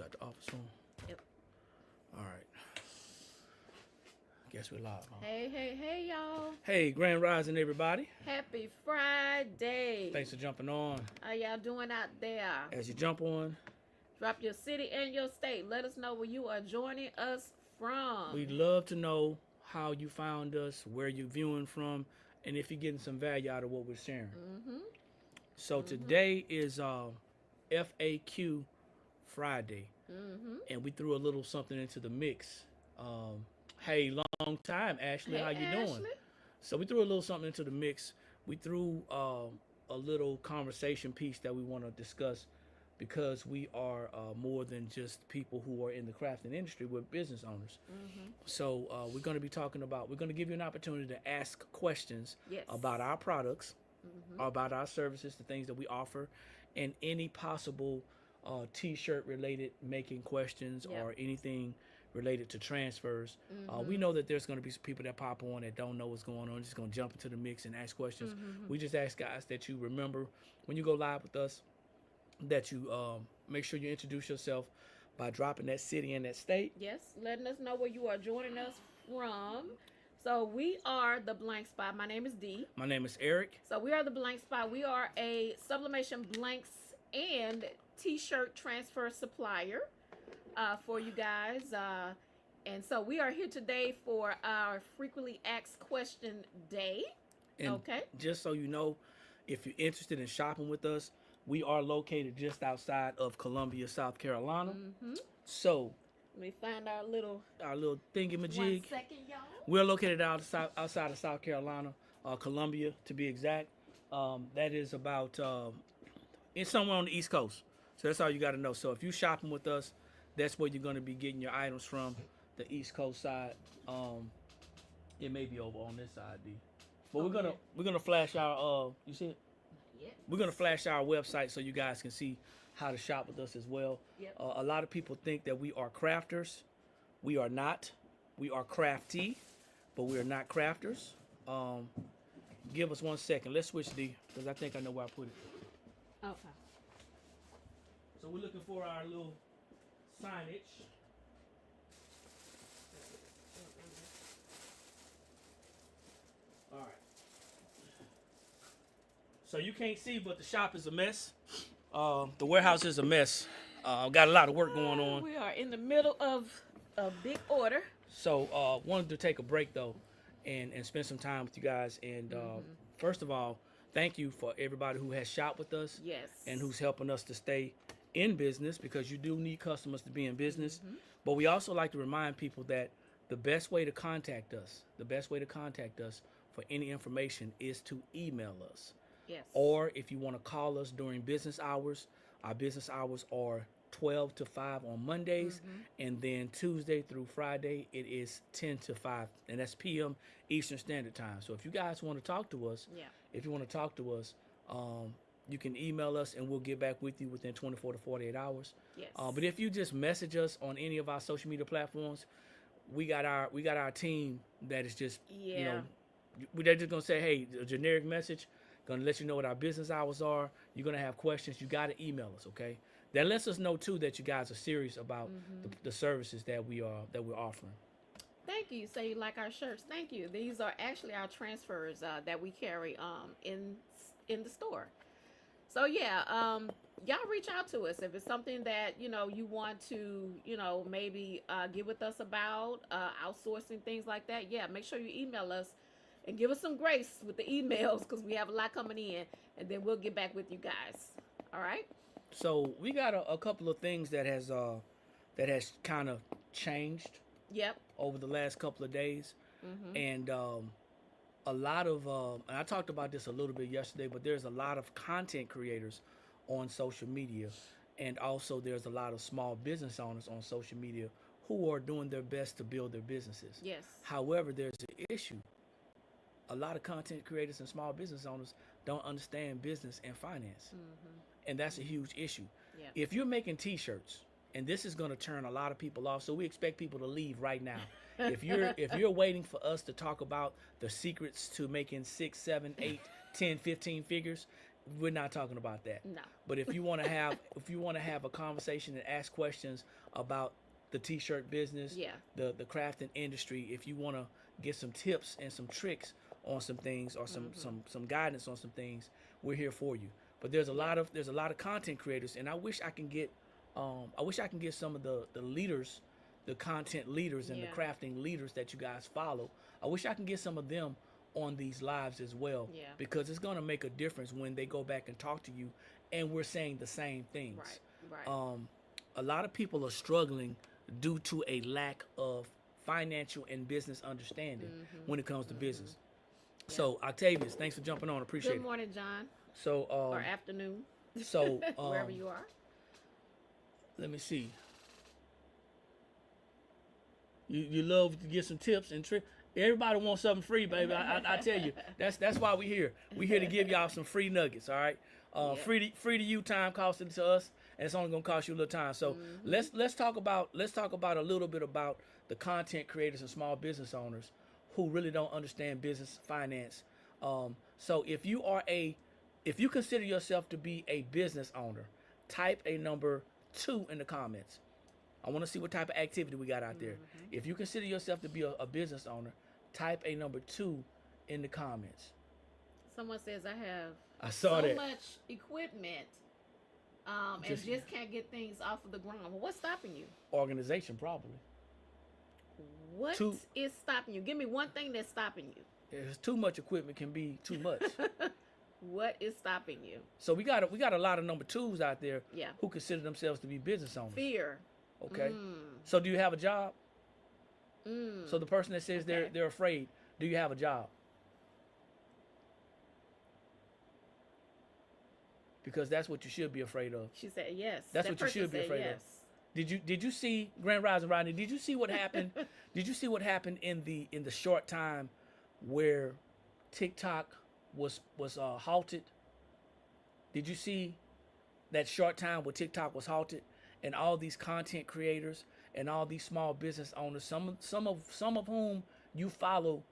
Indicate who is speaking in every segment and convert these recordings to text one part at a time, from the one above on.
Speaker 1: got the office phone?
Speaker 2: Yep.
Speaker 1: All right. Guess we're live, huh?
Speaker 2: Hey, y'all.
Speaker 1: Hey, Grand Rising, everybody.
Speaker 2: Happy Friday.
Speaker 1: Thanks for jumping on.
Speaker 2: How y'all doing out there?
Speaker 1: As you jump on,
Speaker 2: Drop your city and your state. Let us know where you are joining us from.
Speaker 1: we'd love to know how you found us, where you're viewing from, and if you're getting some value out of what we're sharing.
Speaker 2: Mm-hmm.
Speaker 1: So today is FAQ Friday,
Speaker 2: Mm-hmm.
Speaker 1: and we threw a little something into the mix. Hey, long time, Ashley.
Speaker 2: Hey,
Speaker 1: How you
Speaker 2: Ashley.
Speaker 1: doing? So we threw a little something into the mix. We threw a little conversation piece that we want to discuss because we are more than just people who are in the crafting industry. We're business owners.
Speaker 2: Mm-hmm.
Speaker 1: So we're going to be talking about, we're going to give you an opportunity to ask questions
Speaker 2: Yes.
Speaker 1: about our products,
Speaker 2: Mm-hmm.
Speaker 1: about our services, the things that we offer, and any possible t-shirt related making questions
Speaker 2: Yep.
Speaker 1: or anything related to transfers.
Speaker 2: Mm-hmm.
Speaker 1: We know that there's going to be some people that pop on that don't know what's going on, just going to jump into the mix and ask questions.
Speaker 2: Mm-hmm.
Speaker 1: We just ask guys that you remember when you go live with us that you make sure you introduce yourself by dropping that city and that state.
Speaker 2: Yes, letting us know where you are joining us from. So we are the Blank Spot. My name is Dee.
Speaker 1: My name is Eric.
Speaker 2: So we are the Blank Spot. We are a sublimation blanks and t-shirt transfer supplier for you guys. And so we are here today for our frequently asked question day.
Speaker 1: And
Speaker 2: Okay.
Speaker 1: just so you know, if you're interested in shopping with us, we are located just outside of Columbia, South Carolina.
Speaker 2: Mm-hmm.
Speaker 1: So
Speaker 2: Let me find our little
Speaker 1: thingamajig.
Speaker 2: 1 second, y'all.
Speaker 1: We're located outside of South Carolina, Columbia to be exact. That is about it's somewhere on the East Coast. So that's all you got to know. So if you're shopping with us, that's where you're going to be getting your items from, the East Coast side. It may be over on this side, D. But we're gonna flash our you see it?
Speaker 2: Yep.
Speaker 1: We're gonna flash our website so you guys can see how to shop with us as well.
Speaker 2: Yep.
Speaker 1: A lot of people think that we are crafters. We are not. We are crafty, but we are not crafters. Give us 1 second. Let's switch D because I think I know where I put it.
Speaker 2: Okay.
Speaker 1: So we're looking for our little signage. All right. So you can't see, but the shop is a mess. The warehouse is a mess. Got a lot of work going on.
Speaker 2: We are in the middle of a big order.
Speaker 1: So wanted to take a break though, and spend some time with you guys. And first of all, thank you for everybody who has shopped with us.
Speaker 2: Yes.
Speaker 1: And who's helping us to stay in business because you do need customers to be in business. But we also like to remind people that the best way to contact us, for any information is to email us.
Speaker 2: Yes.
Speaker 1: Or if you want to call us during business hours, our business hours are 12 to 5 on Mondays, and then Tuesday through Friday it is 10 to 5, and that's p.m. Eastern Standard Time. So if you guys want to talk to us, you can email us and we'll get back with you within 24 to 48 hours.
Speaker 2: Yes.
Speaker 1: But if you just message us on any of our social media platforms, we got our team that is just they're just gonna say, hey, a generic message, gonna let you know what our business hours are. You're gonna have questions, you gotta email us, okay? That lets us know too that you guys are serious about the services that we're offering.
Speaker 2: Thank you. So you like our shirts? Thank you. These are actually our transfers that we carry in the store. So yeah, y'all reach out to us if it's something that you want to maybe get with us about outsourcing things like that. Yeah, make sure you email us and give us some grace with the emails because we have a lot coming in, and then we'll get back with you guys. All right.
Speaker 1: So we got a couple of things that has kind of changed.
Speaker 2: Yep.
Speaker 1: Over the last couple of days, and a lot of and I talked about this a little bit yesterday, but there's a lot of content creators on social media, and also there's a lot of small business owners on social media who are doing their best to build their businesses.
Speaker 2: Yes.
Speaker 1: However, there's an issue. A lot of content creators and small business owners don't understand business and finance, and that's a huge issue.
Speaker 2: Yeah.
Speaker 1: If you're making t-shirts, and this is going to turn a lot of people off, so we expect people to leave right now. If you're waiting for us to talk about the secrets to making 6, 7, 8, 10, 15 figures, we're not talking about that.
Speaker 2: No.
Speaker 1: But if you want to have a conversation and ask questions about the t-shirt business,
Speaker 2: Yeah.
Speaker 1: the crafting industry, if you want to get some tips and some tricks on some things or some guidance on some things, we're here for you. But there's a lot of content creators, and I wish I can get some of the leaders, the content leaders and the
Speaker 2: Yeah.
Speaker 1: crafting leaders that you guys follow. I wish I can get some of them on these lives as well,
Speaker 2: Yeah.
Speaker 1: because it's going to make a difference when they go back and talk to you and we're saying the same things.
Speaker 2: Right.
Speaker 1: A lot of people are struggling due to a lack of financial and business understanding when it comes to business.
Speaker 2: Yeah.
Speaker 1: So Octavius, thanks for jumping on. Appreciate
Speaker 2: Good
Speaker 1: it.
Speaker 2: morning, John,
Speaker 1: So
Speaker 2: or afternoon,
Speaker 1: so
Speaker 2: wherever you are.
Speaker 1: let me see. You love to get some tips and tricks. Everybody wants something free, baby. I tell you, that's why we're here. We're here to give y'all some free nuggets. All right,
Speaker 2: Yeah.
Speaker 1: free to you, time costing to us, and it's only gonna cost you a little time. So let's talk about a little bit about the content creators and small business owners who really don't understand business finance. So if you consider yourself to be a business owner, type a number 2 in the comments. I want to see what type of activity we got out there. If you consider yourself to be a business owner, type a number 2 in the comments.
Speaker 2: Someone says I have
Speaker 1: I saw
Speaker 2: so
Speaker 1: that.
Speaker 2: much equipment, and
Speaker 1: Just-
Speaker 2: just can't get things off of the ground. Well, what's stopping you?
Speaker 1: Organization, probably.
Speaker 2: What
Speaker 1: Two-
Speaker 2: is stopping you? Give me one thing that's stopping you.
Speaker 1: There's too much equipment can be too much.
Speaker 2: What is stopping you?
Speaker 1: So we got a lot of number 2s out there
Speaker 2: Yeah.
Speaker 1: who consider themselves to be business owners.
Speaker 2: Fear.
Speaker 1: Okay. So do you have a job?
Speaker 2: Mm.
Speaker 1: So the person that says
Speaker 2: Okay.
Speaker 1: they're afraid, do you have a job? Because that's what you should be afraid of.
Speaker 2: She said yes.
Speaker 1: That's
Speaker 2: That
Speaker 1: what you
Speaker 2: person
Speaker 1: should be
Speaker 2: said
Speaker 1: afraid of.
Speaker 2: yes.
Speaker 1: Did you see Grand Rising Rodney? Did you see what happened? Did you see what happened in the short time where TikTok was halted? Did you see that short time where TikTok was halted, and all these content creators and all these small business owners, some of whom you follow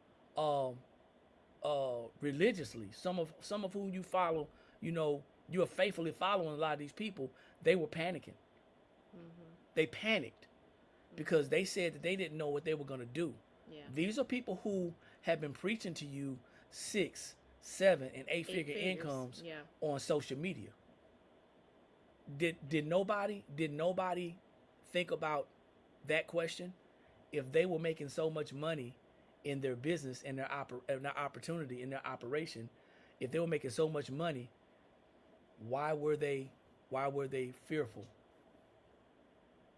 Speaker 1: religiously, some of whom you follow, you are faithfully following a lot of these people, they were panicking. They panicked because they said that they didn't know what they were going to do.
Speaker 2: Yeah.
Speaker 1: These are people who have been preaching to you 6, 7, and 8 figure
Speaker 2: figures.
Speaker 1: incomes
Speaker 2: Yeah.
Speaker 1: on social media. Did nobody think about that question? If they were making so much money in their business and their opportunity in their operation, if they were making so much money, why were they fearful?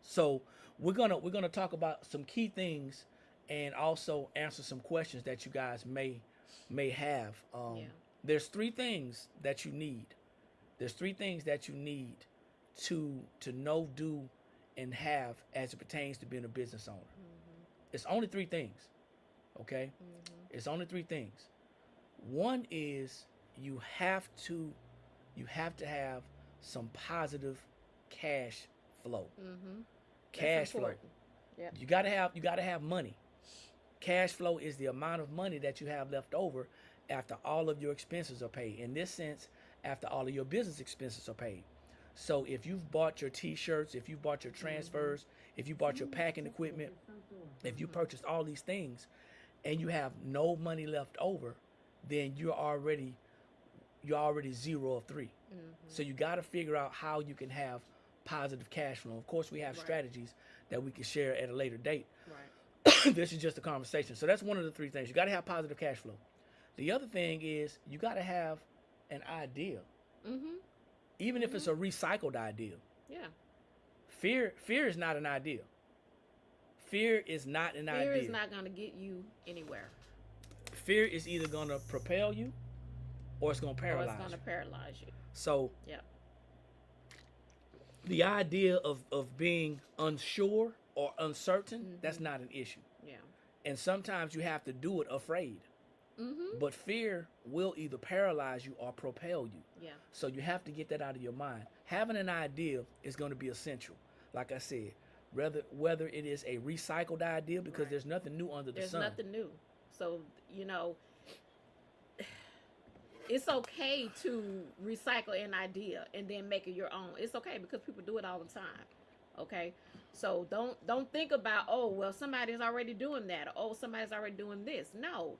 Speaker 1: So we're gonna talk about some key things and also answer some questions that you guys may have.
Speaker 2: Yeah.
Speaker 1: There's 3 things that you need. There's 3 things that you need to know, do, and have as it pertains to being a business owner. It's only 3 things. Okay? It's only 3 things. One is you have to have some positive cash flow. Cash flow.
Speaker 2: Yep.
Speaker 1: You gotta have money. Cash flow is the amount of money that you have left over after all of your expenses are paid. In this sense, after all of your business expenses are paid. So if you've bought your t-shirts, if you've bought your transfers, if you bought your packing equipment, if you purchased all these things and you have no money left over, then you're already 0 of 3. So you got to figure out how you can have positive cash flow. Of course, we have
Speaker 2: Right.
Speaker 1: strategies that we can share at a later date.
Speaker 2: Right.
Speaker 1: This is just a conversation. So that's one of the 3 things. You got to have positive cash flow. The other thing is you got to have an idea, even if it's a recycled idea.
Speaker 2: Yeah.
Speaker 1: Fear is not an idea. Fear is not an idea.
Speaker 2: Fear is not going to get you anywhere.
Speaker 1: Fear is either going to propel you or it's going to
Speaker 2: Or
Speaker 1: paralyze
Speaker 2: it's going to
Speaker 1: you.
Speaker 2: paralyze you.
Speaker 1: So
Speaker 2: Yeah.
Speaker 1: the idea of being unsure or uncertain, that's not an issue.
Speaker 2: Yeah.
Speaker 1: And sometimes you have to do it afraid. But fear will either paralyze you or propel you.
Speaker 2: Yeah.
Speaker 1: So you have to get that out of your mind. Having an idea is going to be essential. Like I said, whether it is a recycled idea, because
Speaker 2: Right.
Speaker 1: there's nothing new under the
Speaker 2: There's
Speaker 1: sun.
Speaker 2: nothing new. So, it's okay to recycle an idea and then make it your own. It's okay because people do it all the time. Okay, so don't think about, oh well, somebody's already doing that, or oh, somebody's already doing this. No,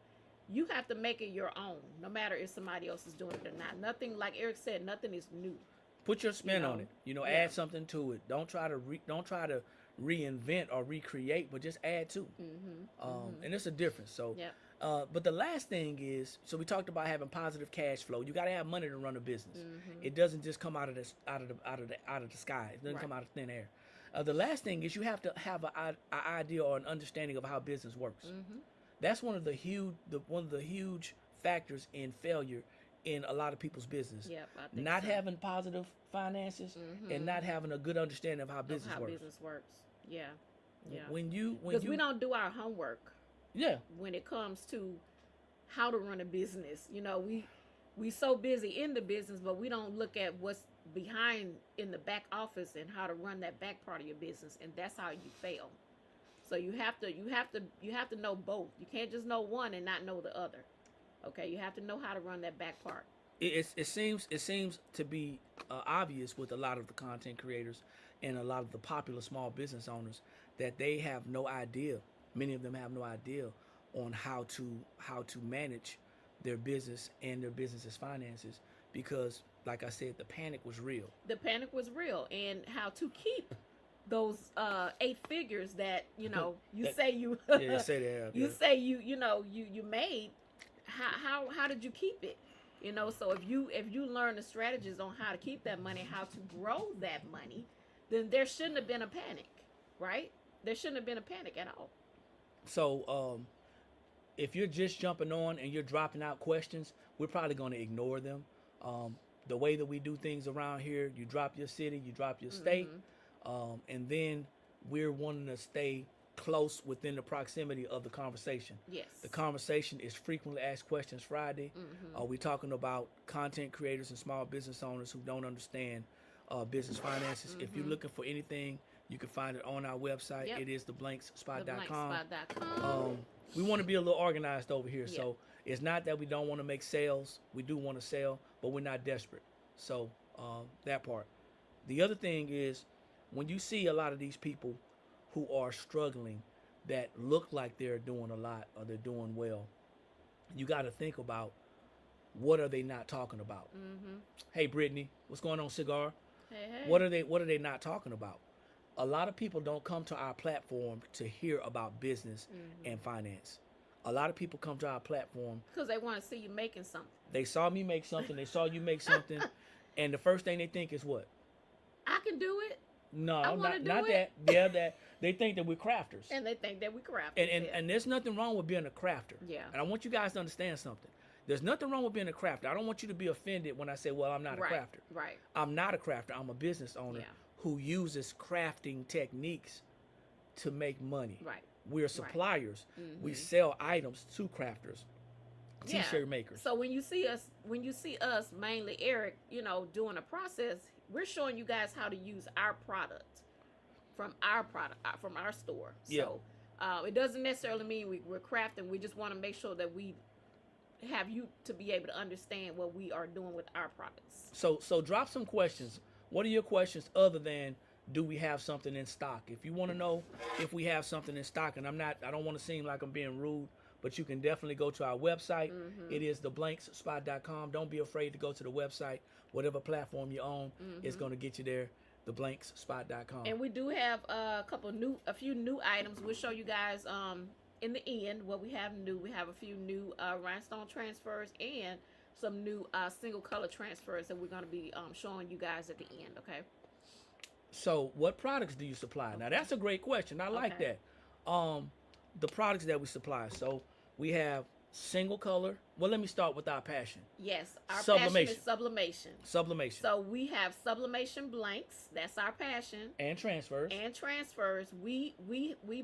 Speaker 2: you have to make it your own, no matter if somebody else is doing it or not. Nothing, like Eric said, nothing is new.
Speaker 1: Put your spin
Speaker 2: You
Speaker 1: on
Speaker 2: know,
Speaker 1: it.
Speaker 2: yeah.
Speaker 1: Add something to it. Don't try to reinvent or recreate, but just add to. And it's a difference. So,
Speaker 2: Yep.
Speaker 1: but the last thing is, so we talked about having positive cash flow. You got to have money to run a business. It doesn't just come out of the sky. It doesn't
Speaker 2: Right.
Speaker 1: come out of thin air. The last thing is you have to have an idea or an understanding of how business works. That's one of the huge factors in failure in a lot of people's business.
Speaker 2: Yep, I think
Speaker 1: Not
Speaker 2: so.
Speaker 1: having positive finances and not having a good understanding of how
Speaker 2: Of
Speaker 1: business
Speaker 2: how
Speaker 1: works.
Speaker 2: business works. Yeah, yeah.
Speaker 1: When you
Speaker 2: Because we don't do our homework
Speaker 1: yeah,
Speaker 2: when it comes to how to run a business. You know, we so busy in the business, but we don't look at what's behind in the back office and how to run that back part of your business, and that's how you fail. So you have to know both. You can't just know one and not know the other. Okay, you have to know how to run that back part.
Speaker 1: it seems to be obvious with a lot of the content creators and a lot of the popular small business owners that they have no idea. Many of them have no idea on how to manage their business and their business's finances because, like I said, the panic was real.
Speaker 2: The panic was real, and how to keep those 8 figures that you
Speaker 1: That-
Speaker 2: say you
Speaker 1: Yeah, say that.
Speaker 2: you say you made. How did you keep it? So if you learn the strategies on how to keep that money, how to grow that money, then there shouldn't have been a panic, right? There shouldn't have been a panic at all.
Speaker 1: So, if you're just jumping on and you're dropping out questions, we're probably going to ignore them. The way that we do things around here, you drop your city, you drop your state, and then we're wanting to stay close within the proximity of the conversation.
Speaker 2: Yes.
Speaker 1: The conversation is Frequently Asked Questions Friday. We're talking about content creators and small business owners who don't understand business finances. If you're looking for anything, you can find it on our website.
Speaker 2: Yep.
Speaker 1: It is theblankspot.com.
Speaker 2: theblankspot.com.
Speaker 1: We want to be a little organized over here.
Speaker 2: Yeah.
Speaker 1: So it's not that we don't want to make sales. We do want to sell, but we're not desperate. So that part. The other thing is when you see a lot of these people who are struggling that look like they're doing a lot or they're doing well, you got to think about what are they not talking about. Hey, Brittany, what's going on, Cigar?
Speaker 2: Hey.
Speaker 1: What are they not talking about? A lot of people don't come to our platform to hear about business and finance. A lot of people come to our platform
Speaker 2: Because they want to see you making something.
Speaker 1: they saw me make something, they saw you make something, and the first thing they think is what?
Speaker 2: I can do it,
Speaker 1: No,
Speaker 2: wanna do
Speaker 1: not
Speaker 2: it.
Speaker 1: that. Yeah, that they think that we're crafters.
Speaker 2: and they think that we craft.
Speaker 1: And there's nothing wrong with being a crafter.
Speaker 2: Yeah.
Speaker 1: And I want you guys to understand something. There's nothing wrong with being a crafter. I don't want you to be offended when I say, well, I'm not a
Speaker 2: right,
Speaker 1: crafter.
Speaker 2: right.
Speaker 1: I'm not a crafter. I'm a business owner
Speaker 2: Yeah.
Speaker 1: who uses crafting techniques to make money.
Speaker 2: Right.
Speaker 1: We're suppliers. We sell items to crafters,
Speaker 2: Yeah.
Speaker 1: t-shirt makers.
Speaker 2: So when you see us, mainly Eric, doing a process, we're showing you guys how to use our product from our store.
Speaker 1: Yeah.
Speaker 2: So it doesn't necessarily mean we're crafting. We just want to make sure that we have you to be able to understand what we are doing with our products.
Speaker 1: So drop some questions. What are your questions other than do we have something in stock? If you want to know if we have something in stock, and I don't want to seem like I'm being rude, but you can definitely go to our website. It is theblankspot.com. Don't be afraid to go to the website. Whatever platform you own is going to get you there. Theblankspot.com.
Speaker 2: And we do have a few new items. We'll show you guys in the end what we have new. We have a few new rhinestone transfers and some new single color transfers that we're going to be showing you guys at the end. Okay.
Speaker 1: So what products do you supply? Now that's a great question. I like
Speaker 2: Okay.
Speaker 1: that. The products that we supply. So we have single color. Well, let me start with our passion.
Speaker 2: Yes, our passion
Speaker 1: Sublimation.
Speaker 2: is sublimation.
Speaker 1: Sublimation
Speaker 2: So we have sublimation blanks. That's our passion.
Speaker 1: and transfers.
Speaker 2: And transfers. We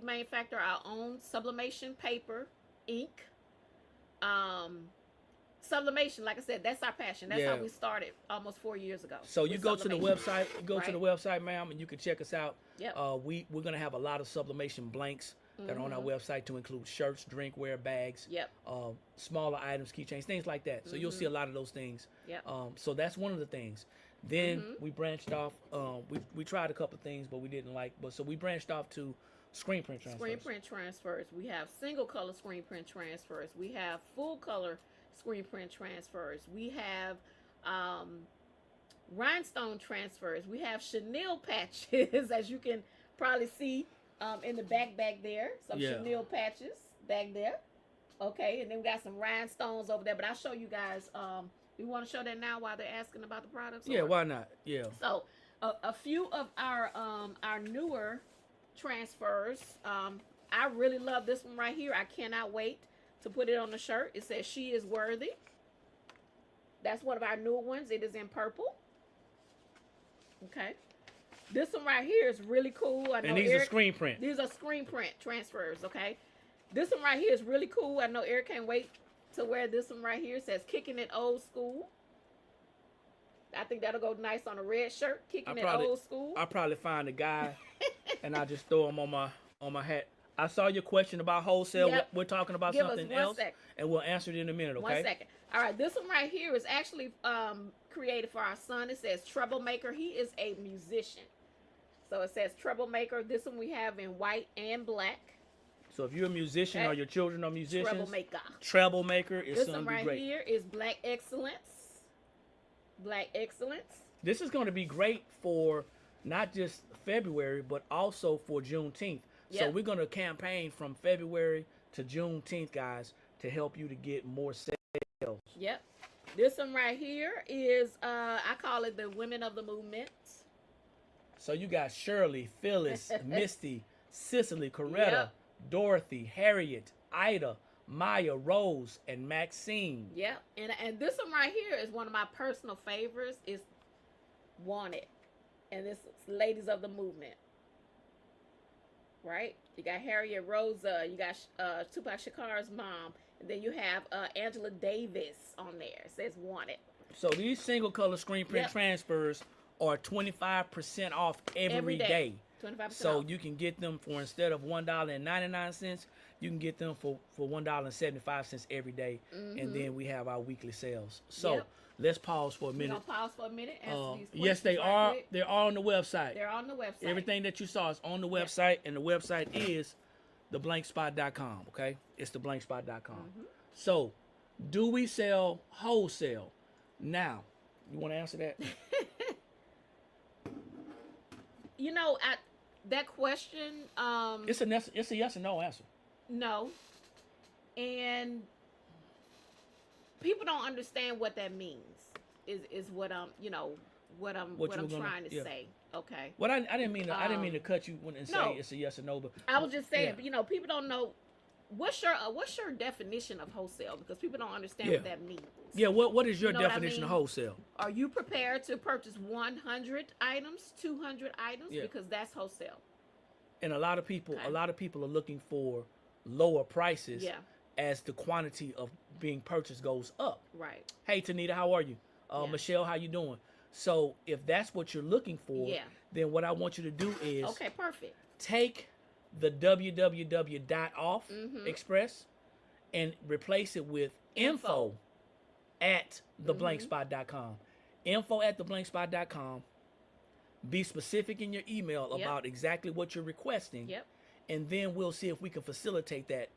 Speaker 2: manufacture our own sublimation paper, ink. Sublimation, like I said, that's our passion. That's
Speaker 1: Yeah.
Speaker 2: how we started almost 4 years ago.
Speaker 1: So you
Speaker 2: with
Speaker 1: go to the
Speaker 2: sublimation.
Speaker 1: website. You go to the website, ma'am, and you can check us out.
Speaker 2: Yep.
Speaker 1: We're gonna have a lot of sublimation blanks that are on our website to include shirts, drinkware, bags,
Speaker 2: Yep.
Speaker 1: smaller items, keychains, things like that. So you'll see a lot of those things.
Speaker 2: Yep.
Speaker 1: So that's one of the things. Then we branched off. We tried a couple of things, but we didn't like. But so we branched off to screen print transfers.
Speaker 2: Screen print transfers. We have single color screen print transfers. We have full color screen print transfers. We have rhinestone transfers. We have chenille patches, as you can probably see in the back there. Some chenille patches back there. Okay, and then we got some rhinestones over there. But I'll show you guys. We want to show that now while they're asking about the products.
Speaker 1: Yeah, why not? Yeah.
Speaker 2: So a few of our newer transfers. I really love this one right here. I cannot wait to put it on the shirt. It says "She is worthy." That's one of our newer ones. It is in purple. Okay. This one right here is really cool. I know
Speaker 1: And these are screen print.
Speaker 2: These are screen print transfers, okay? This one right here is really cool. I know Eric can't wait to wear this one right here. It says "Kicking It Old School." I think that'll go nice on a red shirt. Kicking It Old School.
Speaker 1: I'll probably find a guy and I'll just throw him on my hat. I saw your question about wholesale.
Speaker 2: Yep.
Speaker 1: We're talking about
Speaker 2: Give us
Speaker 1: something
Speaker 2: one
Speaker 1: else,
Speaker 2: sec.
Speaker 1: and we'll answer it in a minute, okay?
Speaker 2: 1 second. All right, this one right here is actually created for our son. It says Troublemaker. He is a musician. So it says Troublemaker. This one we have in white and black.
Speaker 1: So if you're a musician or your children are musicians,
Speaker 2: Troublemaker
Speaker 1: is
Speaker 2: this
Speaker 1: going
Speaker 2: one
Speaker 1: to be
Speaker 2: right
Speaker 1: great.
Speaker 2: here is Black Excellence. Black Excellence.
Speaker 1: This is going to be great for not just February, but also for Juneteenth. So
Speaker 2: Yep.
Speaker 1: we're going to campaign from February to Juneteenth, guys, to help you to get more sales.
Speaker 2: Yep. This one right here is, I call it the Women of the Movement.
Speaker 1: So you got Shirley, Phyllis, Misty, Cicely, Coretta,
Speaker 2: Yep.
Speaker 1: Dorothy, Harriet, Ida, Maya, Rose, and Maxine.
Speaker 2: Yep. And this one right here is one of my personal favorites. It's Wanted. And this is Ladies of the Movement. Right? You got Harriet Rosa. You got Tupac Shakur's mom. And then you have Angela Davis on there. It says Wanted.
Speaker 1: So these single color screen print
Speaker 2: Yep.
Speaker 1: transfers are 25% off every day.
Speaker 2: 25%
Speaker 1: So
Speaker 2: off.
Speaker 1: you can get them for, instead of $1.99, you can get them for $1.75 every day. And then we have our weekly sales. So
Speaker 2: Yep.
Speaker 1: let's pause for a
Speaker 2: We're
Speaker 1: minute.
Speaker 2: going to pause for a minute. Answer these
Speaker 1: Yes, they
Speaker 2: questions right
Speaker 1: are.
Speaker 2: quick.
Speaker 1: They're all on the website.
Speaker 2: They're on the website.
Speaker 1: Everything that you saw is on the website, and the website is theblankspot.com, okay? It's theblankspot.com. So, do we sell wholesale? Now, you want to answer that?
Speaker 2: You know, that question,
Speaker 1: It's a yes or no answer.
Speaker 2: no. And people don't understand what that means. Is what I'm, what I'm trying to say. Okay.
Speaker 1: Well, I didn't mean to cut you and say
Speaker 2: no.
Speaker 1: it's a yes or no, but
Speaker 2: I was just saying,
Speaker 1: yeah.
Speaker 2: people don't know what's your definition of wholesale, because people don't understand what that means.
Speaker 1: Yeah, what is your
Speaker 2: You know what I
Speaker 1: definition of
Speaker 2: mean?
Speaker 1: wholesale?
Speaker 2: Are you prepared to purchase 100 items, 200 items?
Speaker 1: Yeah.
Speaker 2: Because that's wholesale.
Speaker 1: And a lot of people
Speaker 2: Okay.
Speaker 1: are looking for lower prices
Speaker 2: Yeah.
Speaker 1: as the quantity of being purchased goes up.
Speaker 2: Right.
Speaker 1: Hey Tanita, how are you?
Speaker 2: Yeah.
Speaker 1: Michelle, how you doing? So if that's what you're looking for,
Speaker 2: Yeah.
Speaker 1: then what I want you to do is
Speaker 2: Okay, perfect.
Speaker 1: take the www.off
Speaker 2: Mhm.
Speaker 1: express and replace it with info at theblankspot.com. Info at theblankspot.com. Be specific in your email
Speaker 2: Yep.
Speaker 1: about exactly what you're requesting.
Speaker 2: Yep.
Speaker 1: And then we'll see if we can facilitate that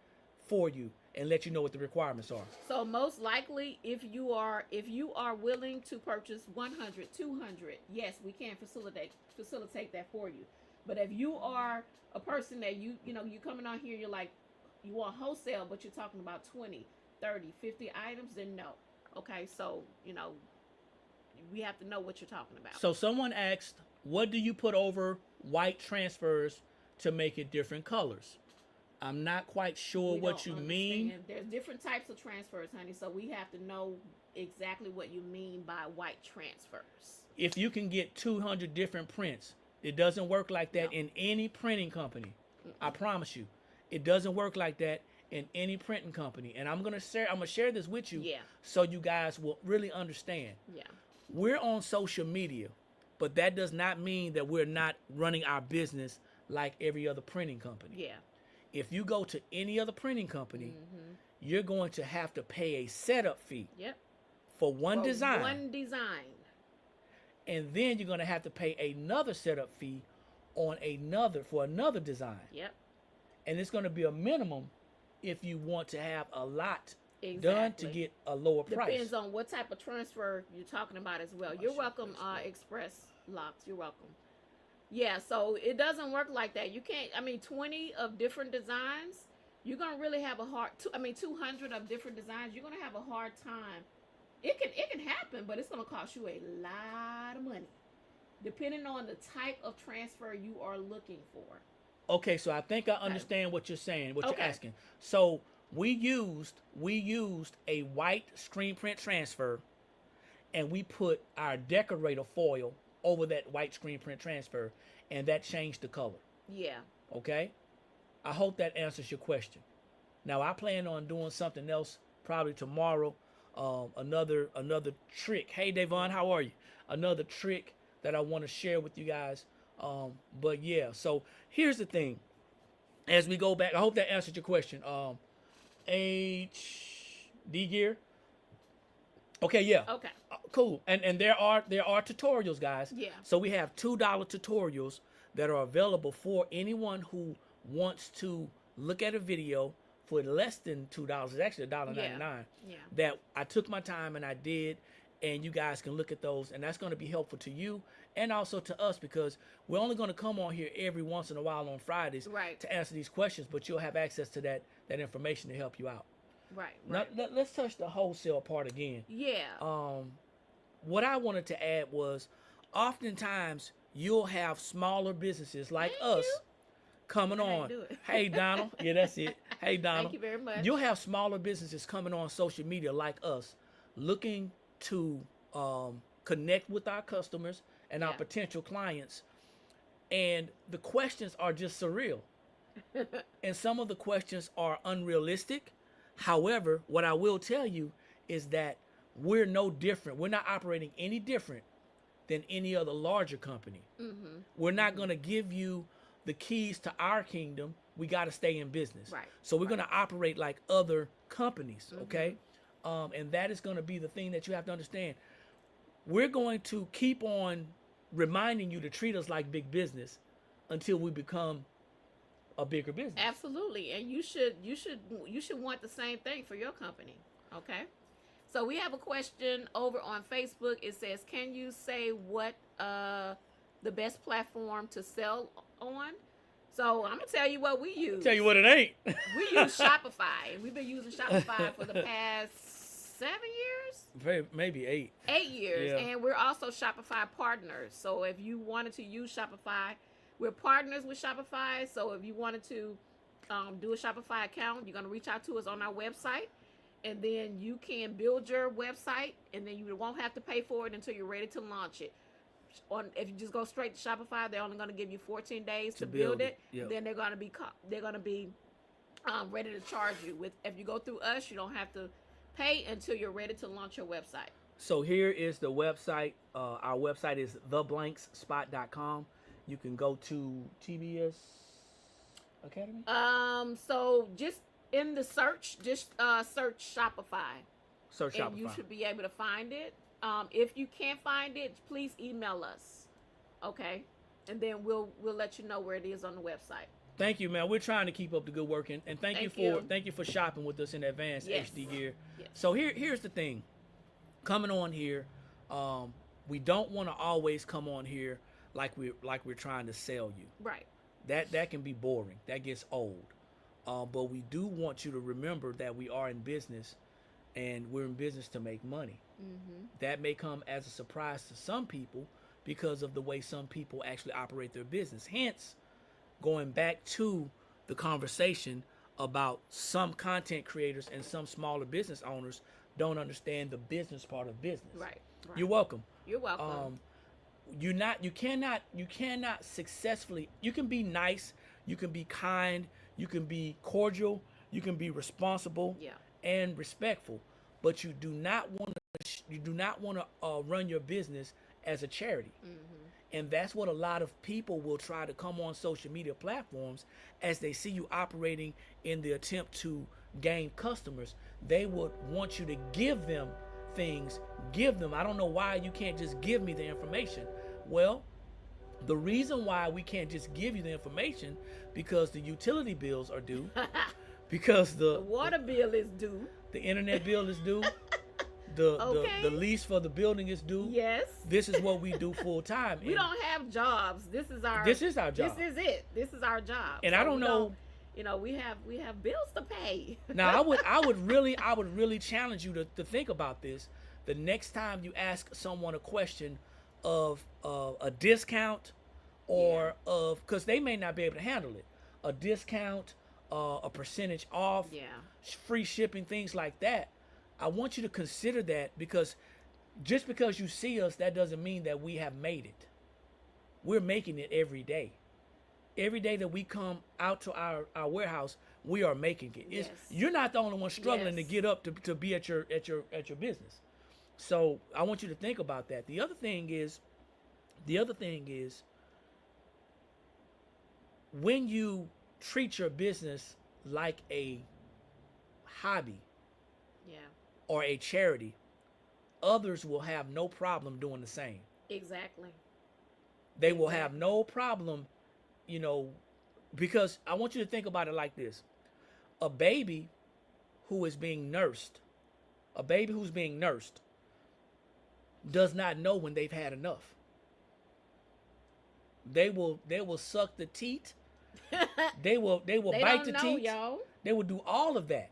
Speaker 1: for you and let you know what the requirements are.
Speaker 2: So most likely, if you are willing to purchase 100, 200, yes, we can facilitate that for you. But if you are a person that you coming on here, you're like, you want wholesale, but you're talking about 20, 30, 50 items, then no. Okay, so we have to know what you're talking about.
Speaker 1: So someone asked, what do you put over white transfers to make it different colors? I'm not quite sure
Speaker 2: We
Speaker 1: what
Speaker 2: don't
Speaker 1: you mean.
Speaker 2: understand. There's different types of transfers, honey. So we have to know exactly what you mean by white transfers.
Speaker 1: If you can get 200 different prints, it doesn't work like that
Speaker 2: No.
Speaker 1: in any printing company. I promise you, it doesn't work like that in any printing company. And I'm gonna share this with you,
Speaker 2: Yeah.
Speaker 1: so you guys will really understand.
Speaker 2: Yeah.
Speaker 1: We're on social media, but that does not mean that we're not running our business like every other printing company.
Speaker 2: Yeah.
Speaker 1: If you go to any other printing company,
Speaker 2: Mm-hmm.
Speaker 1: you're going to have to pay a setup fee
Speaker 2: Yep.
Speaker 1: for one
Speaker 2: For
Speaker 1: design.
Speaker 2: one design.
Speaker 1: And then you're going to have to pay another setup fee on another design.
Speaker 2: Yep.
Speaker 1: And it's going to be a minimum if you want to have a lot
Speaker 2: Exactly.
Speaker 1: done to get a lower price.
Speaker 2: Depends on what type of transfer you're talking about as well. You're welcome, Express Locks. You're welcome. Yeah, so it doesn't work like that. You can't. I mean, 20 of different designs. You're gonna really have a hard. 200 of different designs. You're gonna have a hard time. It can happen, but it's gonna cost you a lot of money, depending on the type of transfer you are looking for.
Speaker 1: Okay, so I think I understand what you're saying, what
Speaker 2: Okay.
Speaker 1: you're asking. So we used a white screen print transfer, and we put our decorator foil over that white screen print transfer, and that changed the color.
Speaker 2: Yeah.
Speaker 1: Okay, I hope that answers your question. Now I plan on doing something else probably tomorrow. Another trick. Hey Davon, how are you? Another trick that I want to share with you guys. But yeah, so here's the thing. As we go back, I hope that answered your question. HD gear. Okay, yeah.
Speaker 2: Okay.
Speaker 1: Cool. And there are tutorials, guys.
Speaker 2: Yeah.
Speaker 1: So we have $2 tutorials that are available for anyone who wants to look at a video for less than $2. It's actually $1.99.
Speaker 2: Yeah.
Speaker 1: That I took my time and I did, and you guys can look at those, and that's going to be helpful to you and also to us, because we're only going to come on here every once in a while on Fridays
Speaker 2: Right.
Speaker 1: to answer these questions, but you'll have access to that information to help you out.
Speaker 2: Right.
Speaker 1: Now, let's touch the wholesale part again.
Speaker 2: Yeah.
Speaker 1: What I wanted to add was, oftentimes you'll have smaller businesses like
Speaker 2: Thank
Speaker 1: us
Speaker 2: you.
Speaker 1: coming
Speaker 2: I
Speaker 1: on.
Speaker 2: do it.
Speaker 1: Hey Donald, yeah, that's it. Hey Donald,
Speaker 2: Thank you very much.
Speaker 1: you'll have smaller businesses coming on social media like us, looking to connect with our customers and our
Speaker 2: Yeah.
Speaker 1: potential clients, and the questions are just surreal. And some of the questions are unrealistic. However, what I will tell you is that we're no different. We're not operating any different than any other larger company.
Speaker 2: Mm-hmm.
Speaker 1: We're not going to give you the keys to our kingdom. We got to stay in business.
Speaker 2: Right.
Speaker 1: So we're going to operate like other companies, okay? And that is going to be the thing that you have to understand. We're going to keep on reminding you to treat us like big business until we become a bigger business.
Speaker 2: Absolutely, and you should want the same thing for your company. Okay, so we have a question over on Facebook. It says, "Can you say what the best platform to sell on?" So I'm gonna tell you what we use.
Speaker 1: Tell you what it ain't.
Speaker 2: We use Shopify. We've been using Shopify for the past 7 years.
Speaker 1: Maybe 8.
Speaker 2: 8 years,
Speaker 1: Yeah.
Speaker 2: and we're also Shopify partners. So if you wanted to use Shopify, we're partners with Shopify. So if you wanted to do a Shopify account, you're going to reach out to us on our website, and then you can build your website, and then you won't have to pay for it until you're ready to launch it. If you just go straight to Shopify, they're only going to give you 14 days to build it.
Speaker 1: Yep.
Speaker 2: Then they're going to be ready to charge you. If you go through us, you don't have to pay until you're ready to launch your website.
Speaker 1: So here is the website. Our website is theblankspot.com. You can go to TBS Academy.
Speaker 2: So just in the search, search Shopify.
Speaker 1: Search
Speaker 2: And
Speaker 1: Shopify.
Speaker 2: you should be able to find it. If you can't find it, please email us. Okay, and then we'll let you know where it is on the website.
Speaker 1: Thank you, man. We're trying to keep up the good work, and thank you for shopping with us in advance,
Speaker 2: Yes.
Speaker 1: HD Gear.
Speaker 2: Yes.
Speaker 1: So here's the thing. Coming on here, we don't want to always come on here like we're trying to sell you.
Speaker 2: Right.
Speaker 1: That can be boring. That gets old. But we do want you to remember that we are in business, and we're in business to make money.
Speaker 2: Mm-hmm.
Speaker 1: That may come as a surprise to some people because of the way some people actually operate their business. Hence, going back to the conversation about some content creators and some smaller business owners don't understand the business part of business.
Speaker 2: Right.
Speaker 1: You're welcome.
Speaker 2: You're welcome.
Speaker 1: You cannot successfully, you can be nice, you can be kind, you can be cordial, you can be responsible
Speaker 2: Yeah.
Speaker 1: and respectful, but you do not want to run your business as a charity.
Speaker 2: Mm-hmm.
Speaker 1: And that's what a lot of people will try to come on social media platforms as they see you operating in the attempt to gain customers. They would want you to give them things, give them. I don't know why you can't just give me the information. Well, the reason why we can't just give you the information because the utility bills are due, because
Speaker 2: The water bill is due.
Speaker 1: the internet bill is due,
Speaker 2: Okay.
Speaker 1: the lease for the building is due.
Speaker 2: Yes.
Speaker 1: This is what we do full time.
Speaker 2: We don't have jobs. This is our
Speaker 1: our job.
Speaker 2: This is it. This is our job.
Speaker 1: And I don't
Speaker 2: we
Speaker 1: know-
Speaker 2: you know, we have bills to pay.
Speaker 1: Now I would really challenge you to think about this. The next time you ask someone a question of a discount or of, because they may not be able to handle it, a discount, a percentage off,
Speaker 2: Yeah.
Speaker 1: free shipping, things like that. I want you to consider that, because just because you see us, that doesn't mean that we have made it. We're making it every day. Every day that we come out to our warehouse, we are making it.
Speaker 2: Yes.
Speaker 1: You're not the only one struggling
Speaker 2: Yes.
Speaker 1: to get up to be at your business. So I want you to think about that. The other thing is, when you treat your business like a hobby
Speaker 2: Yeah.
Speaker 1: or a charity, others will have no problem doing the same.
Speaker 2: Exactly.
Speaker 1: They will have no problem, because I want you to think about it like this. A baby who is being nursed, does not know when they've had enough. They will suck the teat. They will
Speaker 2: They
Speaker 1: bite
Speaker 2: don't
Speaker 1: the
Speaker 2: know,
Speaker 1: teat.
Speaker 2: y'all.
Speaker 1: They will do all of that.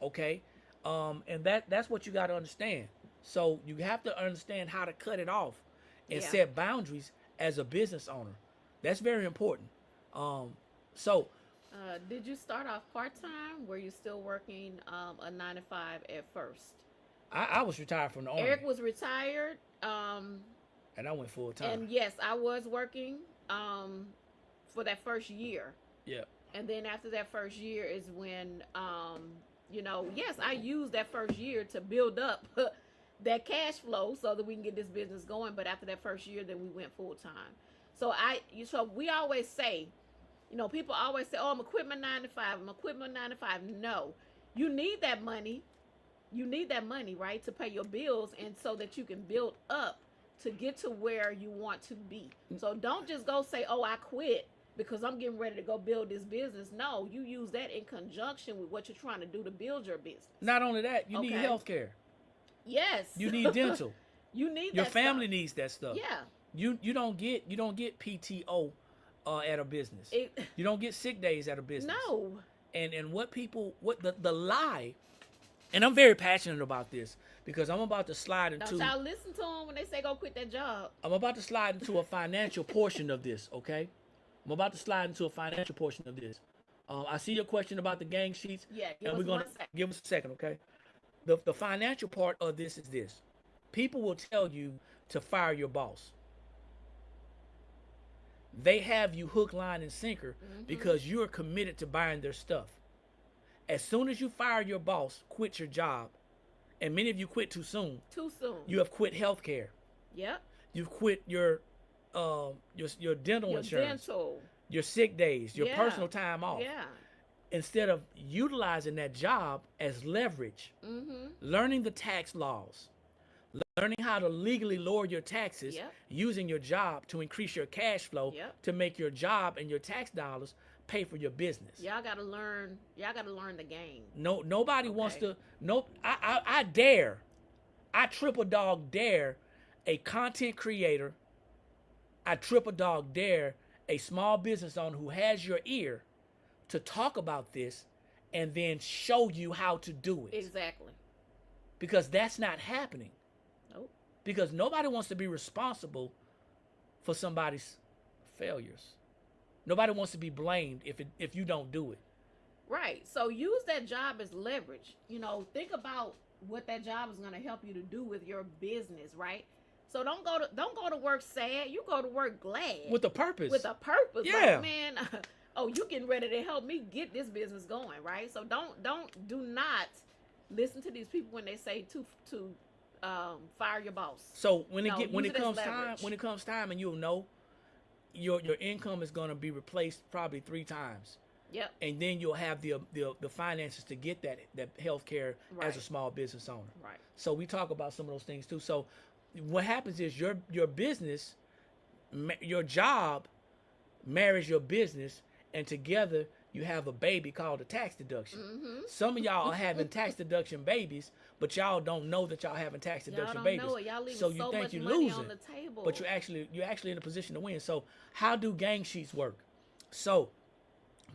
Speaker 1: Okay? And that's what you got to understand. So you have to understand how to cut it off and
Speaker 2: Yeah.
Speaker 1: set boundaries as a business owner. That's very important. So
Speaker 2: Did you start off part-time? Were you still working a 9 to 5 at first?
Speaker 1: I was retired from the army,
Speaker 2: Eric was retired.
Speaker 1: and I went full time.
Speaker 2: And yes, I was working for that first year.
Speaker 1: Yeah.
Speaker 2: And then after that first year is when, yes, I used that first year to build up that cash flow so that we can get this business going. But after that first year, then we went full time. So we always say, people always say, "Oh, I'm gonna quit my 9 to 5. I'm gonna quit my 9 to 5." No, you need that money. You need that money, right, to pay your bills and so that you can build up to get to where you want to be. So don't just go say, "Oh, I quit because I'm getting ready to go build this business." No, you use that in conjunction with what you're trying to do to build your business.
Speaker 1: Not only that, you need
Speaker 2: Okay.
Speaker 1: health care.
Speaker 2: Yes.
Speaker 1: You need dental.
Speaker 2: You need
Speaker 1: Your
Speaker 2: that
Speaker 1: family
Speaker 2: stuff.
Speaker 1: needs that stuff.
Speaker 2: Yeah.
Speaker 1: You don't get PTO at a business. You don't get sick days at a business.
Speaker 2: No.
Speaker 1: And what the lie, and I'm very passionate about this because I'm about to slide
Speaker 2: Don't
Speaker 1: into
Speaker 2: y'all listen to them when they say go quit that job.
Speaker 1: I'm about to slide into a financial portion of this, okay? I'm about to slide into a financial portion of this. I see your question about the gang sheets.
Speaker 2: Yeah, give
Speaker 1: and
Speaker 2: us
Speaker 1: we're gonna
Speaker 2: 1 second.
Speaker 1: give us a second, okay? The financial part of this is this. People will tell you to fire your boss. They have you hook, line, and sinker because you're committed to buying their stuff. As soon as you fire your boss, quit your job, and many of you quit too soon,
Speaker 2: Too soon.
Speaker 1: you have quit health care.
Speaker 2: Yep.
Speaker 1: You've quit your dental
Speaker 2: Your
Speaker 1: insurance,
Speaker 2: dental.
Speaker 1: your sick days, your
Speaker 2: Yeah.
Speaker 1: personal time off.
Speaker 2: Yeah.
Speaker 1: Instead of utilizing that job as leverage,
Speaker 2: Mm-hmm.
Speaker 1: learning the tax laws, learning how to legally lower your taxes,
Speaker 2: Yep.
Speaker 1: using your job to increase your cash flow,
Speaker 2: Yep.
Speaker 1: to make your job and your tax dollars pay for your business.
Speaker 2: Y'all gotta learn the game.
Speaker 1: Nobody wants
Speaker 2: Okay.
Speaker 1: to. No, I dare, I triple dog dare a content creator. I triple dog dare a small business owner who has your ear to talk about this and then show you how to do it.
Speaker 2: Exactly.
Speaker 1: Because that's not happening.
Speaker 2: Nope.
Speaker 1: Because nobody wants to be responsible for somebody's failures. Nobody wants to be blamed if you don't do it.
Speaker 2: Right. So use that job as leverage. Think about what that job is going to help you to do with your business, right? So don't go to work sad. You go to work glad.
Speaker 1: With a purpose.
Speaker 2: With a purpose.
Speaker 1: Yeah.
Speaker 2: Like, man, oh, you getting ready to help me get this business going, right? So do not listen to these people when they say to fire your boss.
Speaker 1: So when
Speaker 2: No,
Speaker 1: when
Speaker 2: use
Speaker 1: it
Speaker 2: it as
Speaker 1: comes time,
Speaker 2: leverage.
Speaker 1: when it comes time, and you'll know your income is going to be replaced probably 3 times,
Speaker 2: Yep.
Speaker 1: and then you'll have the finances to get that health care as a
Speaker 2: Right.
Speaker 1: small business owner.
Speaker 2: Right.
Speaker 1: So we talk about some of those things too. So what happens is your business, your job marries your business, and together you have a baby called a tax deduction.
Speaker 2: Mm-hmm.
Speaker 1: Some of y'all are having tax deduction babies, but y'all don't know that y'all having tax
Speaker 2: Y'all
Speaker 1: deduction
Speaker 2: don't
Speaker 1: babies.
Speaker 2: know it. Y'all leaving
Speaker 1: So you
Speaker 2: so
Speaker 1: think
Speaker 2: much
Speaker 1: you're
Speaker 2: money
Speaker 1: losing,
Speaker 2: on the table.
Speaker 1: but you're actually in a position to win. So how do gang sheets work? So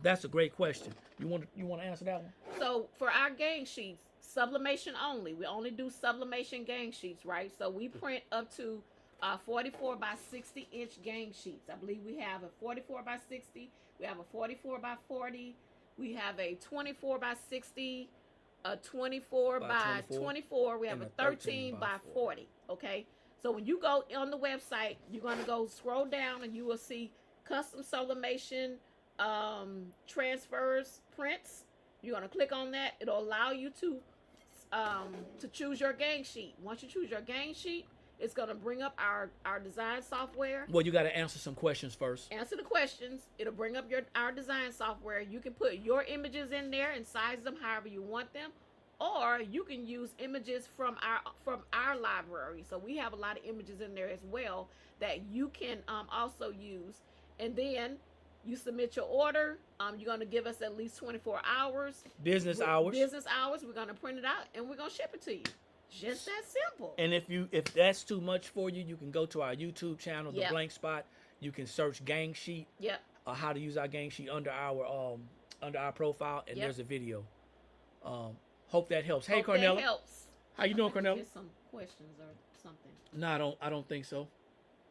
Speaker 1: that's a great question. You want to answer that one?
Speaker 2: So for our gang sheets, sublimation only. We only do sublimation gang sheets, right? So we print up to 44 by 60 inch gang sheets. I believe we have a 44 by 60. We have a 44 by 40. We have a 24 by 60. A 24 by 24. We have
Speaker 1: and
Speaker 2: a 13 by 40. Okay. So when you go on the website, you're going to go scroll down and you will see custom sublimation transfers prints. You're going to click on that. It'll allow you to choose your gang sheet. Once you choose your gang sheet, it's going to bring up our design software.
Speaker 1: Well, you got to answer some questions first.
Speaker 2: Answer the questions. It'll bring up our design software. You can put your images in there and size them however you want them, or you can use images from our library. So we have a lot of images in there as well that you can also use. And then you submit your order. You're going to give us at least 24 hours.
Speaker 1: Business hours.
Speaker 2: Business hours. We're going to print it out and we're going to ship it to you. Just that simple.
Speaker 1: And if that's too much for you, you can go to our YouTube channel, The
Speaker 2: Yep.
Speaker 1: Blank Spot. You can search gang sheet,
Speaker 2: Yep.
Speaker 1: how to use our gang sheet under our profile, and
Speaker 2: Yep.
Speaker 1: there's a video. Hope that helps. Hey,
Speaker 2: Hope that
Speaker 1: Cornella,
Speaker 2: helps.
Speaker 1: how you doing,
Speaker 2: I think
Speaker 1: Cornella?
Speaker 2: Get some questions or something.
Speaker 1: No, I don't think so.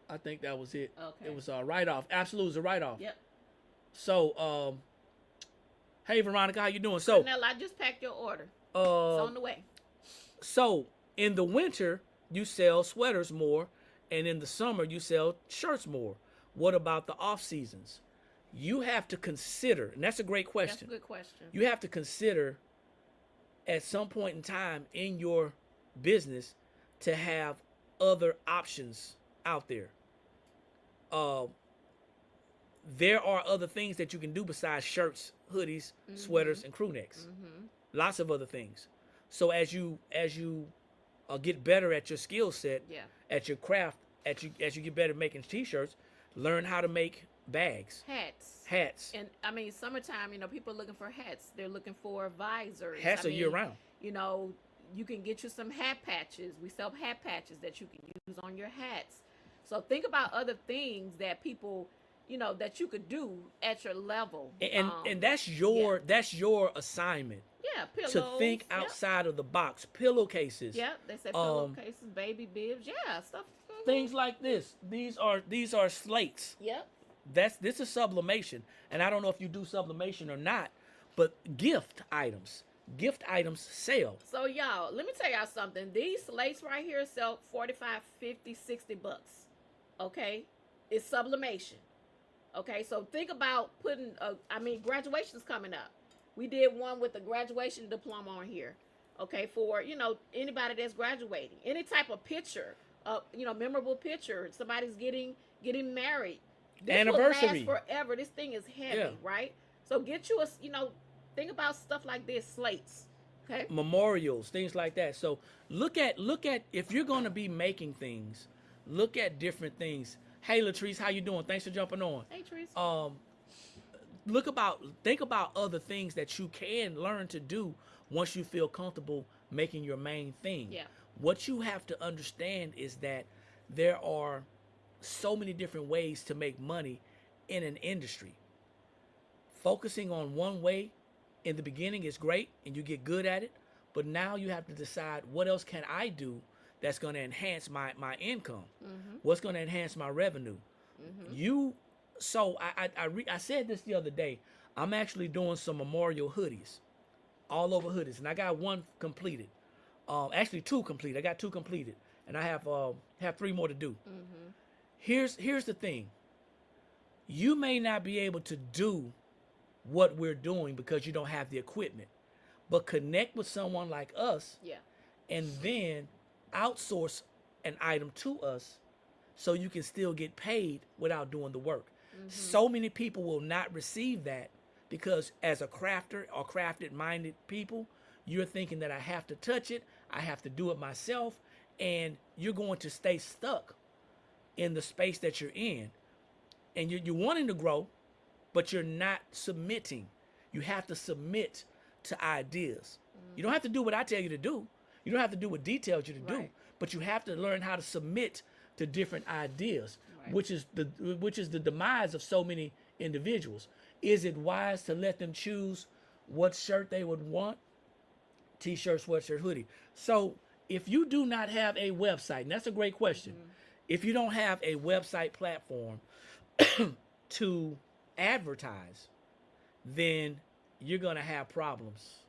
Speaker 1: I think that was it.
Speaker 2: Okay.
Speaker 1: It was a write-off. Absolute was a write-off.
Speaker 2: Yep.
Speaker 1: So, hey, Veronica, how you doing? So,
Speaker 2: Cornell, I just packed your order. It's on the way.
Speaker 1: So in the winter, you sell sweaters more, and in the summer, you sell shirts more. What about the off seasons? You have to consider, and that's a great question.
Speaker 2: That's a good question.
Speaker 1: You have to consider at some point in time in your business to have other options out there. There are other things that you can do besides shirts, hoodies, sweaters, and crew necks. Lots of other things. So as you get better at your skill set,
Speaker 2: Yeah.
Speaker 1: at your craft, as you get better at making t-shirts, learn how to make bags, hats.
Speaker 2: And I mean, summertime, people are looking for hats. They're looking for visors.
Speaker 1: Hats
Speaker 2: I
Speaker 1: are year round.
Speaker 2: You can get you some hat patches. We sell hat patches that you can use on your hats. So think about other things that people, that you could do at your level.
Speaker 1: And that's your assignment.
Speaker 2: Yeah, pillows.
Speaker 1: To think
Speaker 2: Yep.
Speaker 1: outside of the box. Pillowcases.
Speaker 2: Yeah, they say pillowcases, baby bibs, yeah, stuff.
Speaker 1: Things like this. These are slates.
Speaker 2: Yep.
Speaker 1: This is sublimation. And I don't know if you do sublimation or not, but gift items sell.
Speaker 2: So y'all, let me tell y'all something. These slates right here sell 45, 50, 60 bucks. Okay? It's sublimation. Okay, so think about putting graduation's coming up. We did one with a graduation diploma on here. Okay, for anybody that's graduating. Any type of picture, memorable picture. Somebody's getting married. This
Speaker 1: Anniversary.
Speaker 2: will last forever. This thing is heavy,
Speaker 1: Yeah.
Speaker 2: right? So get you think about stuff like this, slates. Okay.
Speaker 1: Memorials, things like that. So look at if you're going to be making things, look at different things. Hey, Latrice, how you doing? Thanks for jumping on.
Speaker 2: Hey, Teresa.
Speaker 1: Think about other things that you can learn to do once you feel comfortable making your main thing.
Speaker 2: Yeah.
Speaker 1: What you have to understand is that there are so many different ways to make money in an industry. Focusing on one way in the beginning is great and you get good at it, but now you have to decide what else can I do that's going to enhance my income. What's going to enhance my revenue. I said this the other day. I'm actually doing some memorial hoodies, all over hoodies, and I got one completed. Actually, two completed. I got two completed, and I have 3 more to do. Here's the thing. You may not be able to do what we're doing because you don't have the equipment, but connect with someone like us,
Speaker 2: Yeah.
Speaker 1: and then outsource an item to us so you can still get paid without doing the work. So many people will not receive that because as a crafter or crafted minded people, you're thinking that I have to touch it, I have to do it myself, and you're going to stay stuck in the space that you're in. And you're wanting to grow, but you're not submitting. You have to submit to ideas. You don't have to do what I tell you to do. You don't have to do what D tells you to do,
Speaker 2: Right.
Speaker 1: but you have to learn how to submit to different ideas,
Speaker 2: Right.
Speaker 1: which is the demise of so many individuals. Is it wise to let them choose what shirt they would want? T-shirt, sweatshirt, hoodie. So if you do not have a website, and that's a great question, if you don't have a website platform to advertise, then you're gonna have problems.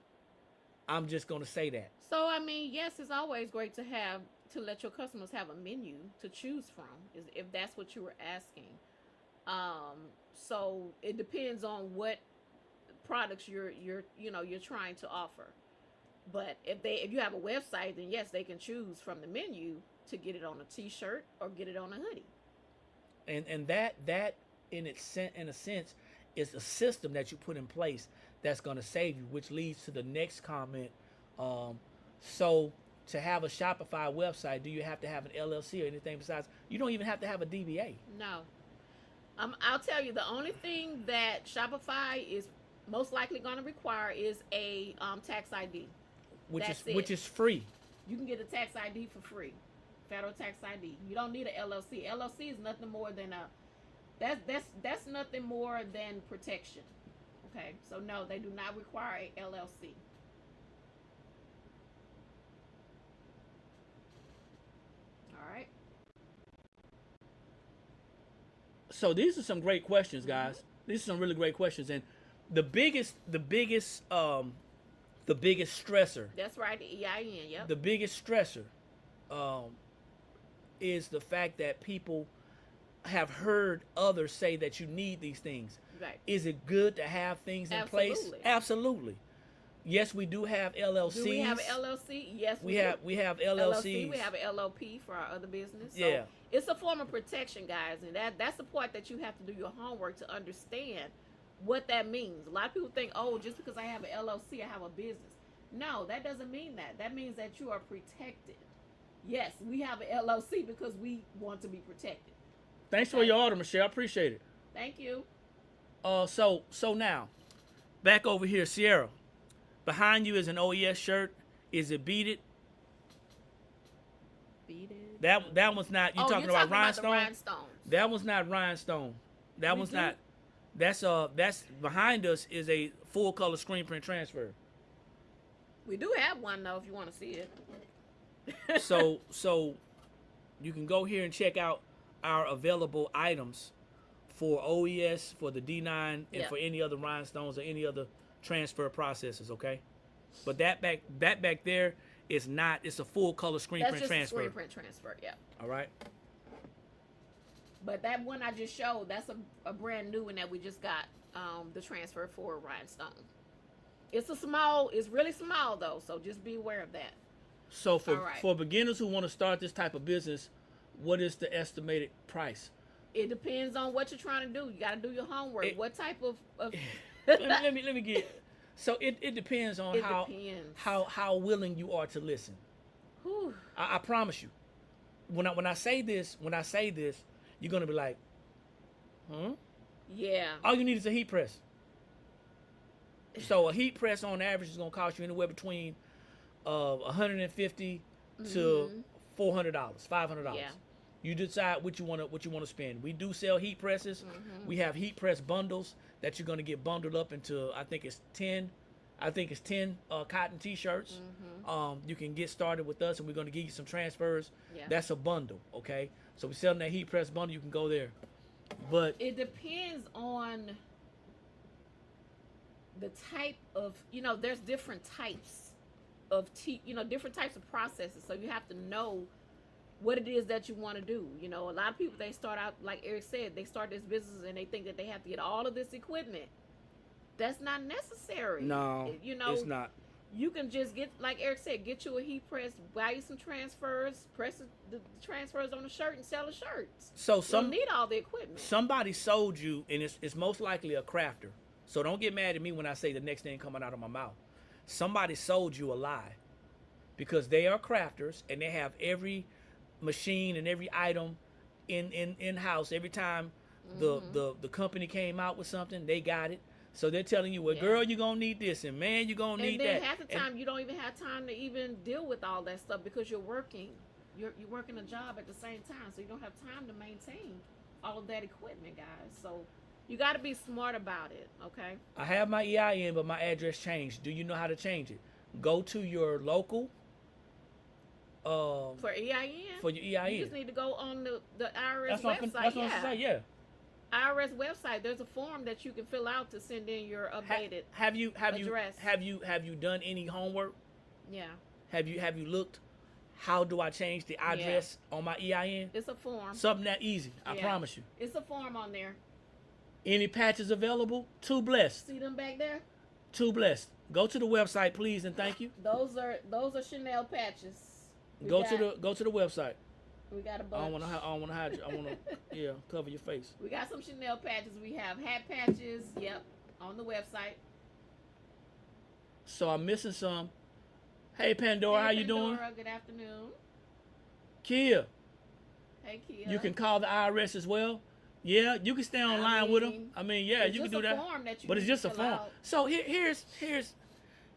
Speaker 1: I'm just gonna say that.
Speaker 2: So I mean, yes, it's always great to let your customers have a menu to choose from, if that's what you were asking. So it depends on what products you're trying to offer. But if you have a website, then yes, they can choose from the menu to get it on a T-shirt or get it on a hoodie.
Speaker 1: And that in a sense is a system that you put in place that's going to save you, which leads to the next comment. So to have a Shopify website, do you have to have an LLC or anything besides? You don't even have to have a DBA.
Speaker 2: No. I'll tell you, the only thing that Shopify is most likely going to require is a tax ID. That's it.
Speaker 1: Which is free.
Speaker 2: You can get a tax ID for free, federal tax ID. You don't need an LLC. LLC is nothing more than that's nothing more than protection. Okay, so no, they do not require a LLC. All right.
Speaker 1: So these are some great questions, guys. These are some really great questions, and the biggest stressor.
Speaker 2: That's right. The EIN. Yep.
Speaker 1: The biggest stressor is the fact that people have heard others say that you need these things.
Speaker 2: Right.
Speaker 1: Is it good to have things in place?
Speaker 2: Absolutely.
Speaker 1: Absolutely. Yes, we do have LLCs.
Speaker 2: Do we have an LLC? Yes,
Speaker 1: We
Speaker 2: do.
Speaker 1: have LLCs.
Speaker 2: LLC. We have an LLP for our other business. So
Speaker 1: Yeah.
Speaker 2: it's a form of protection, guys, and that's the part that you have to do your homework to understand what that means. A lot of people think, oh, just because I have an LLC, I have a business. No, that doesn't mean that. That means that you are protected. Yes, we have an LLC because we want to be protected.
Speaker 1: Thanks for your order, Michelle. I appreciate it.
Speaker 2: Thank you.
Speaker 1: So now, back over here, Sierra. Behind you is an OES shirt. Is it beaded?
Speaker 2: Beaded.
Speaker 1: That one's not. You talking
Speaker 2: you're
Speaker 1: about
Speaker 2: talking
Speaker 1: rhinestone?
Speaker 2: the rhinestones.
Speaker 1: That one's not rhinestone. That
Speaker 2: We
Speaker 1: one's
Speaker 2: do?
Speaker 1: not. That's behind us is a full color screen print transfer.
Speaker 2: We do have one though, if you want to see it.
Speaker 1: So you can go here and check out our available items for OES, for the D9, and
Speaker 2: Yeah.
Speaker 1: for any other rhinestones or any other transfer processes. Okay, but that back there is not. It's a full color screen
Speaker 2: That's
Speaker 1: print
Speaker 2: just
Speaker 1: transfer.
Speaker 2: a screen print transfer. Yeah.
Speaker 1: All right.
Speaker 2: But that one I just showed, that's a brand new one that we just got the transfer for rhinestone. It's really small though, so just be aware of that.
Speaker 1: So
Speaker 2: All right.
Speaker 1: for beginners who want to start this type of business, what is the estimated price?
Speaker 2: It depends on what you're trying to do. You got to do your homework. What type of
Speaker 1: let me get. So it depends on
Speaker 2: It
Speaker 1: how
Speaker 2: depends.
Speaker 1: how willing you are to listen.
Speaker 2: Whew.
Speaker 1: I promise you. When I say this, you're gonna be like,
Speaker 2: Yeah.
Speaker 1: all you need is a heat press. So a heat press on average is gonna cost you anywhere between $150 to $400, $500.
Speaker 2: Yeah.
Speaker 1: You decide what you wanna spend. We do sell heat presses. We have heat press bundles that you're gonna get bundled up into. I think it's 10 cotton T-shirts. You can get started with us, and we're gonna give you some transfers.
Speaker 2: Yeah.
Speaker 1: That's a bundle, okay? So we're selling that heat press bundle. You can go there, but
Speaker 2: It depends on the type of, there's different types of different types of processes. So you have to know what it is that you want to do. A lot of people, they start out, like Eric said, they start this business and they think that they have to get all of this equipment. That's not necessary.
Speaker 1: no,
Speaker 2: You know,
Speaker 1: it's not.
Speaker 2: you can just get, like Eric said, get you a heat press, buy you some transfers, press the transfers on the shirt, and sell the shirts.
Speaker 1: So
Speaker 2: You don't need all the equipment.
Speaker 1: somebody sold you, and it's most likely a crafter. So don't get mad at me when I say the next thing coming out of my mouth. Somebody sold you a lie, because they are crafters and they have every machine and every item in house. Every time the company came out with something, they got it. So they're telling you, well,
Speaker 2: Yeah.
Speaker 1: girl, you're gonna need this, and man, you're gonna need
Speaker 2: And then
Speaker 1: that.
Speaker 2: half the
Speaker 1: And-
Speaker 2: time you don't even have time to even deal with all that stuff because you're working. You're working a job at the same time, so you don't have time to maintain all of that equipment, guys. So you got to be smart about it, okay?
Speaker 1: I have my EIN, but my address changed. Do you know how to change it? Go to your local
Speaker 2: For EIN,
Speaker 1: for your
Speaker 2: you
Speaker 1: EIN.
Speaker 2: just need to go on the IRS
Speaker 1: That's what
Speaker 2: website.
Speaker 1: I'm
Speaker 2: Yeah,
Speaker 1: saying. Yeah.
Speaker 2: IRS website. There's a form that you can fill out to send in your updated.
Speaker 1: Have you
Speaker 2: address.
Speaker 1: have you done any homework?
Speaker 2: Yeah,
Speaker 1: Have you looked? How do I change the address on my EIN?
Speaker 2: it's a form.
Speaker 1: Something that easy. I
Speaker 2: Yeah.
Speaker 1: promise you.
Speaker 2: It's a form on there.
Speaker 1: Any patches available? Too blessed.
Speaker 2: See them back there?
Speaker 1: Too blessed. Go to the website, please, and thank you.
Speaker 2: Those are Chanel patches. We
Speaker 1: Go
Speaker 2: got-
Speaker 1: to the website.
Speaker 2: We got a
Speaker 1: I
Speaker 2: bunch.
Speaker 1: don't want to hide you. I want to cover your face.
Speaker 2: We got some Chanel patches. We have hat patches. Yep, on the website.
Speaker 1: So I'm missing some. Hey Pandora,
Speaker 2: Hey,
Speaker 1: how you doing?
Speaker 2: Pandora, good afternoon.
Speaker 1: Kia,
Speaker 2: Hey, Kia.
Speaker 1: you can call the IRS as well. Yeah, you can stay online with them. I mean, yeah,
Speaker 2: It's
Speaker 1: you can
Speaker 2: just
Speaker 1: do
Speaker 2: a
Speaker 1: that.
Speaker 2: form that you
Speaker 1: But it's
Speaker 2: need to
Speaker 1: just a
Speaker 2: fill
Speaker 1: form.
Speaker 2: out.
Speaker 1: So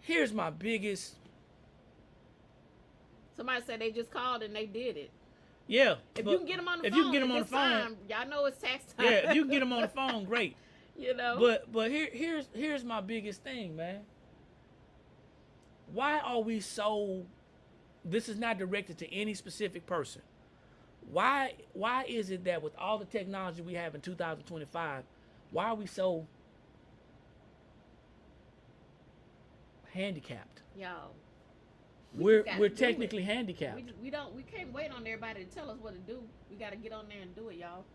Speaker 1: here's my biggest.
Speaker 2: Somebody said they just called and they did it.
Speaker 1: Yeah.
Speaker 2: If
Speaker 1: but
Speaker 2: you can get them on the
Speaker 1: if
Speaker 2: phone,
Speaker 1: you can get 'em on
Speaker 2: it's
Speaker 1: the phone-
Speaker 2: time. Y'all know it's tax time.
Speaker 1: Yeah, if you can get them on the phone, great.
Speaker 2: You know.
Speaker 1: But here's my biggest thing, man. Why are we so? This is not directed to any specific person. Why is it that with all the technology we have in 2025, why are we so handicapped?
Speaker 2: Yo,
Speaker 1: We're
Speaker 2: gotta
Speaker 1: we're
Speaker 2: do it.
Speaker 1: technically handicapped.
Speaker 2: we can't wait on everybody to tell us what to do. We got to get on there and do it, y'all.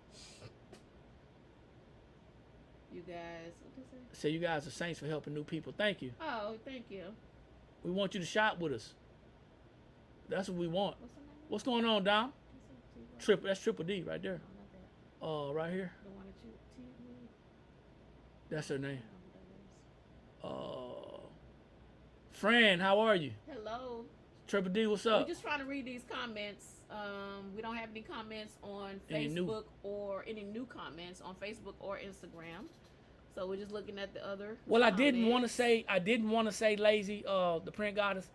Speaker 2: You guys, what does it?
Speaker 1: So you guys are saints for helping new people. Thank you.
Speaker 2: Oh, thank you.
Speaker 1: We want you to shop with us. That's what we want.
Speaker 2: What's the name?
Speaker 1: What's going on, Dom?
Speaker 2: What's it?
Speaker 1: That's Triple D right there.
Speaker 2: Oh, not that.
Speaker 1: Right here.
Speaker 2: The one that you me.
Speaker 1: That's her name.
Speaker 2: I don't know who that is.
Speaker 1: Fran, how are you?
Speaker 2: Hello.
Speaker 1: Triple D, what's
Speaker 2: We're
Speaker 1: up?
Speaker 2: just trying to read these comments. We don't have any comments on
Speaker 1: Any new-
Speaker 2: Facebook or any new comments on Facebook or Instagram. So we're just looking at the other.
Speaker 1: Well, I didn't want to
Speaker 2: comments.
Speaker 1: say lazy. The print goddess.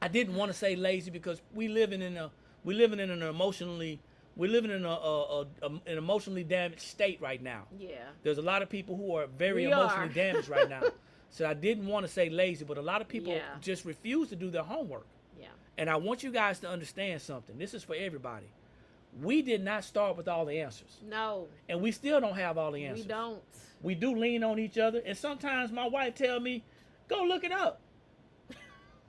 Speaker 1: I didn't want to say lazy because we living in an emotionally an emotionally damaged state right now.
Speaker 2: Yeah.
Speaker 1: There's a lot of people who are very
Speaker 2: We
Speaker 1: emotionally
Speaker 2: are.
Speaker 1: damaged right now. So I didn't want to say lazy, but a lot of people
Speaker 2: Yeah.
Speaker 1: just refuse to do their homework.
Speaker 2: Yeah.
Speaker 1: And I want you guys to understand something. This is for everybody. We did not start with all the answers,
Speaker 2: No,
Speaker 1: and we still don't have all the
Speaker 2: we
Speaker 1: answers.
Speaker 2: don't.
Speaker 1: We do lean on each other, and sometimes my wife tell me, "Go look it up."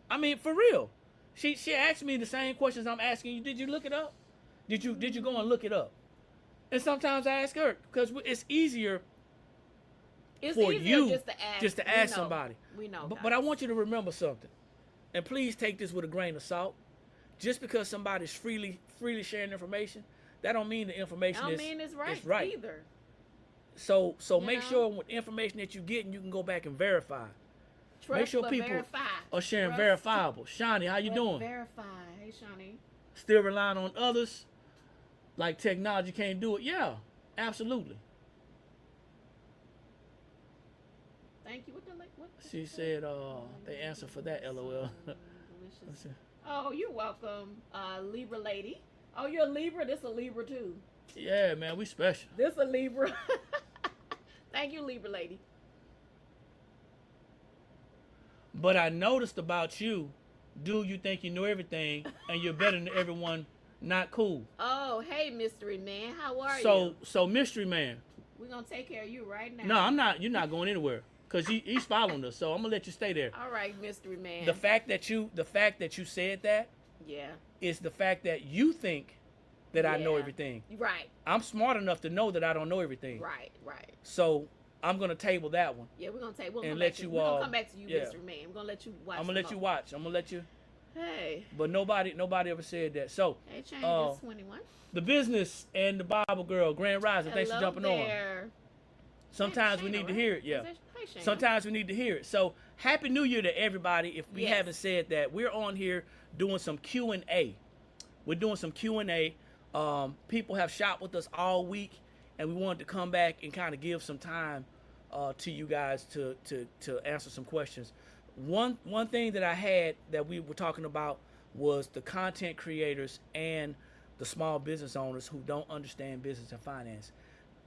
Speaker 1: I mean, for real. She asked me the same questions I'm asking you. Did you look it up? Did you go and look it up? And sometimes I ask her because it's easier
Speaker 2: It's
Speaker 1: for
Speaker 2: easier
Speaker 1: you
Speaker 2: just to ask.
Speaker 1: to
Speaker 2: We
Speaker 1: ask
Speaker 2: know.
Speaker 1: somebody.
Speaker 2: We know.
Speaker 1: But I want you to remember something, and please take this with a grain of salt. Just because somebody's freely sharing information, that don't mean the information
Speaker 2: I don't
Speaker 1: is
Speaker 2: mean it's right,
Speaker 1: right.
Speaker 2: either.
Speaker 1: So
Speaker 2: You
Speaker 1: make
Speaker 2: know?
Speaker 1: sure with information that you get, and you can go back and verify.
Speaker 2: Trust
Speaker 1: sure
Speaker 2: but
Speaker 1: people
Speaker 2: verify.
Speaker 1: Are sharing
Speaker 2: Trust
Speaker 1: verifiable. Shawnee, how you
Speaker 2: but
Speaker 1: doing?
Speaker 2: Verify. Hey, Shawnee.
Speaker 1: Still relying on others, like technology can't do it. Yeah, absolutely.
Speaker 2: Thank you. What?
Speaker 1: She said, they answer for that, LOL. Let's
Speaker 2: Delicious.
Speaker 1: see.
Speaker 2: Oh, you're welcome, Libra lady. Oh, you're a Libra. This a Libra too.
Speaker 1: Yeah, man, we special.
Speaker 2: This a Libra. Thank you, Libra lady.
Speaker 1: But I noticed about you, dude, you think you know everything, and you're better than everyone. Not cool.
Speaker 2: Oh, hey, mystery man. How are
Speaker 1: So,
Speaker 2: you?
Speaker 1: mystery man.
Speaker 2: We're gonna take care of you right now.
Speaker 1: No, I'm not. You're not going anywhere because he's following us. So I'm gonna let you stay there.
Speaker 2: All right, mystery man.
Speaker 1: The fact that you said that
Speaker 2: Yeah.
Speaker 1: is the fact that you think that I know
Speaker 2: Yeah.
Speaker 1: everything.
Speaker 2: Right.
Speaker 1: I'm smart enough to know that I don't know everything.
Speaker 2: Right. Right.
Speaker 1: So I'm gonna table that one.
Speaker 2: Yeah, we're gonna take. We'll
Speaker 1: And
Speaker 2: come
Speaker 1: let
Speaker 2: back to,
Speaker 1: you,
Speaker 2: we're gonna come back to you,
Speaker 1: yeah.
Speaker 2: Mystery Man. We're gonna let you watch.
Speaker 1: I'm gonna let you watch. I'm gonna let you.
Speaker 2: Hey.
Speaker 1: But nobody ever said that. So
Speaker 2: Hey, change is 21.
Speaker 1: the business and the Bible girl, Grand Rising. Thanks for
Speaker 2: Hello
Speaker 1: jumping on.
Speaker 2: there.
Speaker 1: Sometimes we
Speaker 2: Shayna,
Speaker 1: need to
Speaker 2: right?
Speaker 1: hear it. Yeah.
Speaker 2: Hey, Shayna.
Speaker 1: Sometimes we need to hear it. So happy New Year to everybody. If we
Speaker 2: Yes.
Speaker 1: haven't said that, we're on here doing some Q&A. We're doing some Q&A. People have shopped with us all week, and we wanted to come back and kind of give some time to you guys to answer some questions. One thing that I had that we were talking about was the content creators and the small business owners who don't understand business and finance.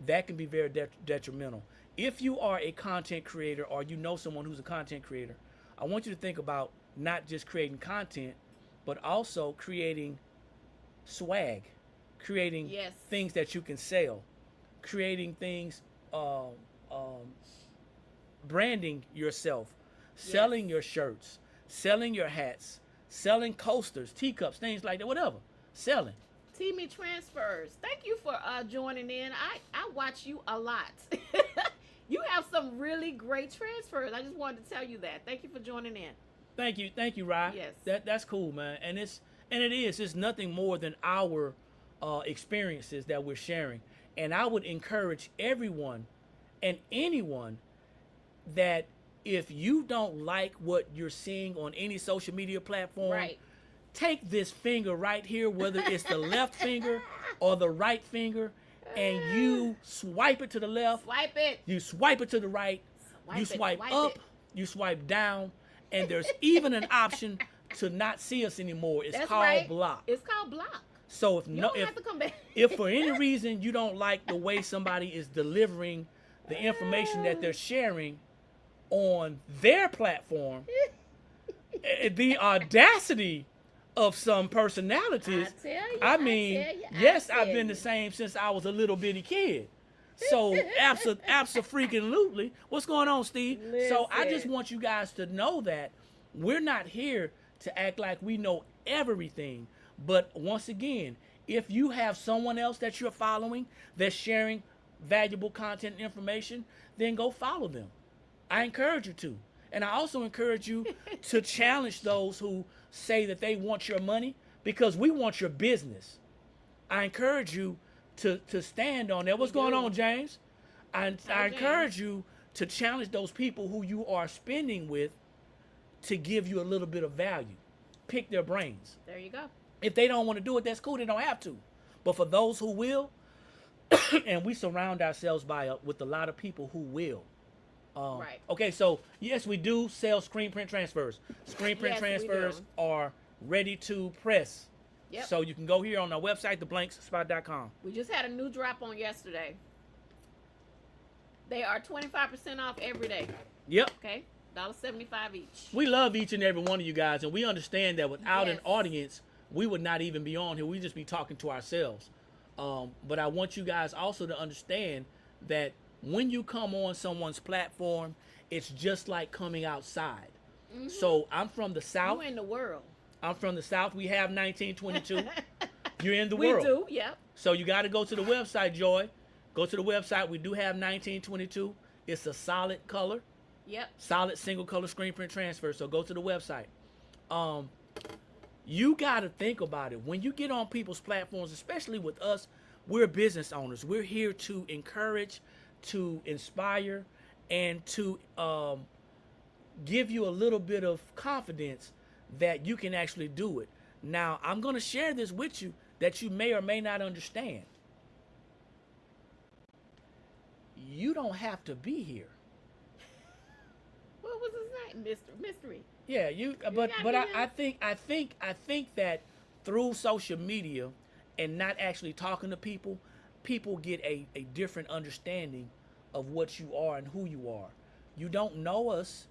Speaker 1: That can be very detrimental. If you are a content creator or you know someone who's a content creator, I want you to think about not just creating content, but also creating swag, creating
Speaker 2: Yes.
Speaker 1: things that you can sell, creating things, branding yourself, selling your shirts, selling your hats, selling coasters, teacups, things like that, whatever, selling.
Speaker 2: Teamy Transfers. Thank you for joining in. I watch you a lot. You have some really great transfers. I just wanted to tell you that. Thank you for joining in.
Speaker 1: Thank you, Rye.
Speaker 2: Yes.
Speaker 1: That's cool, man. And it's nothing more than our experiences that we're sharing. And I would encourage everyone and anyone that if you don't like what you're seeing on any social media platform,
Speaker 2: Right.
Speaker 1: take this finger right here, whether it's the left finger or the right finger, and you swipe it to the left,
Speaker 2: Swipe it.
Speaker 1: you swipe it to the right, you swipe up,
Speaker 2: it.
Speaker 1: you swipe down, and there's even an option to not see us anymore. It's
Speaker 2: That's
Speaker 1: called
Speaker 2: right.
Speaker 1: block.
Speaker 2: It's called block.
Speaker 1: So if
Speaker 2: You don't have to come back.
Speaker 1: if for any reason you don't like the way somebody is delivering the information that they're sharing on their platform, the audacity of some personalities.
Speaker 2: I tell you,
Speaker 1: I
Speaker 2: I
Speaker 1: mean,
Speaker 2: tell you, I
Speaker 1: yes,
Speaker 2: tell
Speaker 1: I've been
Speaker 2: you.
Speaker 1: the same since I was a little bitty kid. So abso-freaking-lutely. What's going on, Steve? So I just
Speaker 2: Listen.
Speaker 1: want you guys to know that we're not here to act like we know everything. But once again, if you have someone else that you're following that's sharing valuable content and information, then go follow them. I encourage you to. And I also encourage you to challenge those who say that they want your money, because we want your business. I encourage you to stand on that. What's going on, James? I encourage you to challenge those people who you are spending with to give you a little bit of value. Pick their brains.
Speaker 2: There you go.
Speaker 1: If they don't want to do it, that's cool. They don't have to. But for those who will, and we surround ourselves with a lot of people who will.
Speaker 2: Right.
Speaker 1: Okay, so yes, we do sell screen print transfers. Screen print
Speaker 2: Yes, we
Speaker 1: transfers
Speaker 2: do.
Speaker 1: are ready to press.
Speaker 2: Yep.
Speaker 1: So you can go here on our website, theblankspot.com.
Speaker 2: We just had a new drop on yesterday. They are 25% off every day.
Speaker 1: Yep.
Speaker 2: Okay, $1.75 each.
Speaker 1: We love each and every one of you guys, and we understand that without an
Speaker 2: Yes.
Speaker 1: audience, we would not even be on here. We'd just be talking to ourselves. But I want you guys also to understand that when you come on someone's platform, it's just like coming outside. So I'm from the South.
Speaker 2: You in the world.
Speaker 1: I'm from the South. We have 1922. You're in the
Speaker 2: We
Speaker 1: world.
Speaker 2: do. Yep.
Speaker 1: So you got to go to the website, Joy. Go to the website. We do have 1922. It's a solid color,
Speaker 2: Yep.
Speaker 1: solid single color screen print transfer. So go to the website. You got to think about it. When you get on people's platforms, especially with us, we're business owners. We're here to encourage, to inspire, and to give you a little bit of confidence that you can actually do it. Now, I'm going to share this with you that you may or may not understand. You don't have to be here.
Speaker 2: What was his name? Mystery.
Speaker 1: Yeah, but
Speaker 2: gotta
Speaker 1: I think that through social media and not actually talking to people, people get a different understanding of what you are and who you are. You don't know us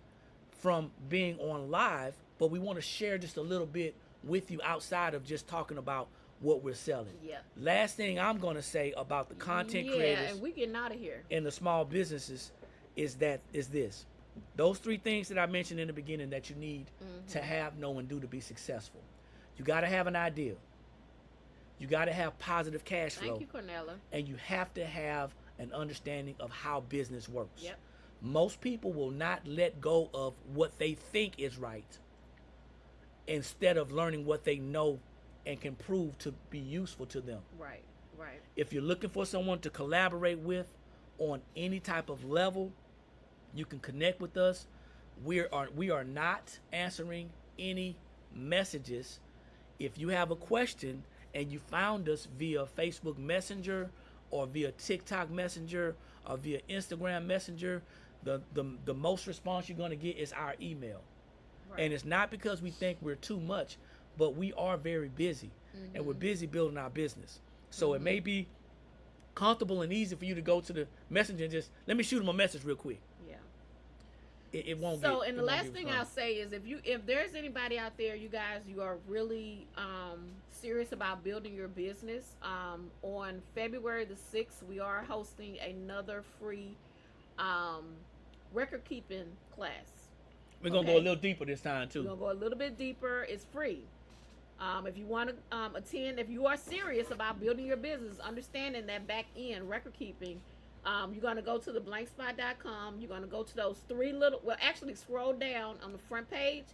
Speaker 1: from being on live, but we want to share just a little bit with you outside of just talking about what we're selling.
Speaker 2: Yeah.
Speaker 1: Last thing I'm going to say about the content
Speaker 2: Yeah,
Speaker 1: creators
Speaker 2: and we getting out of here.
Speaker 1: and the small businesses is this. Those three things that I mentioned in the beginning that you need to have, know, and do to be successful. You got to have an idea. You got to have positive cash flow.
Speaker 2: Thank you, Cornella.
Speaker 1: And you have to have an understanding of how business works.
Speaker 2: Yep.
Speaker 1: Most people will not let go of what they think is right instead of learning what they know and can prove to be useful to them.
Speaker 2: Right. Right.
Speaker 1: If you're looking for someone to collaborate with on any type of level, you can connect with us. We are not answering any messages. If you have a question and you found us via Facebook Messenger or via TikTok Messenger or via Instagram Messenger, the most response you're going to get is our email.
Speaker 2: Right.
Speaker 1: And it's not because we think we're too much, but we are very busy, and we're busy building our business. So it may be comfortable and easy for you to go to the messenger and just let me shoot them a message real quick.
Speaker 2: Yeah.
Speaker 1: It won't.
Speaker 2: So,
Speaker 1: get,
Speaker 2: and
Speaker 1: it
Speaker 2: the
Speaker 1: won't
Speaker 2: last
Speaker 1: get
Speaker 2: thing
Speaker 1: response.
Speaker 2: I'll say is, if there's anybody out there, you guys, you are really serious about building your business, on February the 6th, we are hosting another free record keeping class.
Speaker 1: We're gonna go a little deeper this time
Speaker 2: We're
Speaker 1: too.
Speaker 2: gonna go a little bit deeper. It's free. If you want to attend, if you are serious about building your business, understanding that back end record keeping, you're gonna go to the blankspot.com. You're gonna go to those three little. Well, actually, scroll down on the front page.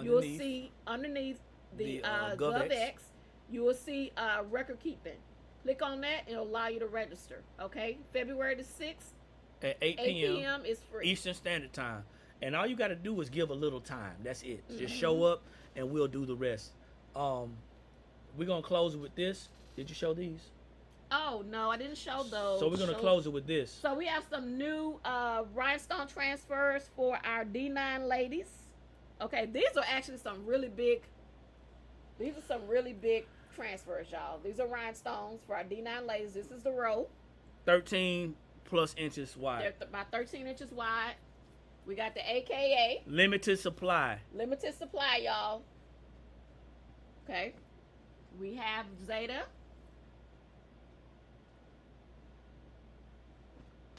Speaker 2: You'll see underneath the GovX. You will see record keeping. Click on that. It'll allow you to register. Okay, February the 6th
Speaker 1: At 8
Speaker 2: 8
Speaker 1: p.m.
Speaker 2: p.m. is free.
Speaker 1: Eastern Standard Time, and all you got to do is give a little time. That's it. Just show up, and we'll do the rest. We're gonna close it with this. Did you show these?
Speaker 2: Oh no, I didn't show those.
Speaker 1: So we're gonna close it with this.
Speaker 2: So we have some new rhinestone transfers for our D9 ladies. Okay, these are actually some really big. These are some really big transfers, y'all. These are rhinestones for our D9 ladies. This is the row.
Speaker 1: 13 plus inches wide.
Speaker 2: They're about 13 inches wide. We got the AKA
Speaker 1: Limited supply.
Speaker 2: limited supply, y'all. Okay, we have Zeta.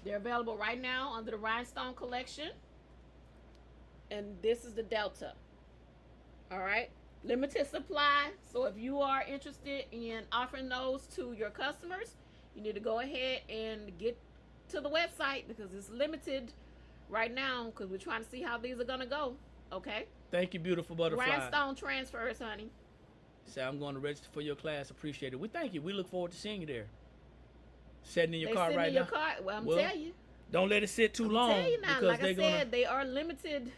Speaker 2: They're available right now under the Rhinestone collection. And this is the Delta. All right. Limited supply. So if you are interested in offering those to your customers, you need to go ahead and get to the website because it's limited right now because we're trying to see how these are going to go. Okay.
Speaker 1: Thank you, beautiful butterfly.
Speaker 2: Rhinestone transfers, honey.
Speaker 1: Say, I'm going to register for your class. Appreciate it. We thank you. We look forward to seeing you there. Sitting in your car right now.
Speaker 2: Well, I'm
Speaker 1: Well,
Speaker 2: telling you.
Speaker 1: Don't let it sit too long
Speaker 2: Tell you now,
Speaker 1: because
Speaker 2: like
Speaker 1: they're
Speaker 2: I said, they are limited.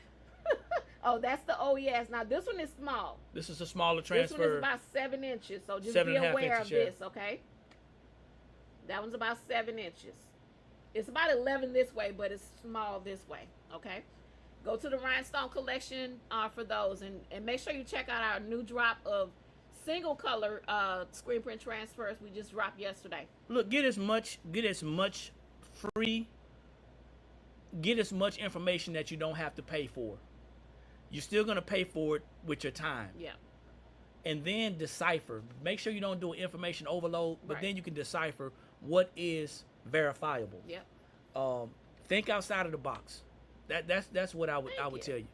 Speaker 2: Oh, that's the OES. Now this one is small.
Speaker 1: This is a smaller
Speaker 2: This one is
Speaker 1: transfer.
Speaker 2: about 7 inches. So just
Speaker 1: 7
Speaker 2: be
Speaker 1: and a half
Speaker 2: aware
Speaker 1: inches,
Speaker 2: of this, okay? That one's about 7 inches. It's about 11 this way, but it's small this way, okay? Go to the Rhinestone collection for those, and make sure you check out our new drop of single color screen print transfers we just dropped yesterday.
Speaker 1: Look, get as much free, get as much information that you don't have to pay for. You're still gonna pay for it with your time.
Speaker 2: Yeah.
Speaker 1: And then decipher. Make sure you don't do information overload, but
Speaker 2: Right.
Speaker 1: then you can decipher what is verifiable.
Speaker 2: Yep.
Speaker 1: Think outside of the box. That's what I would
Speaker 2: Thank you.
Speaker 1: tell you.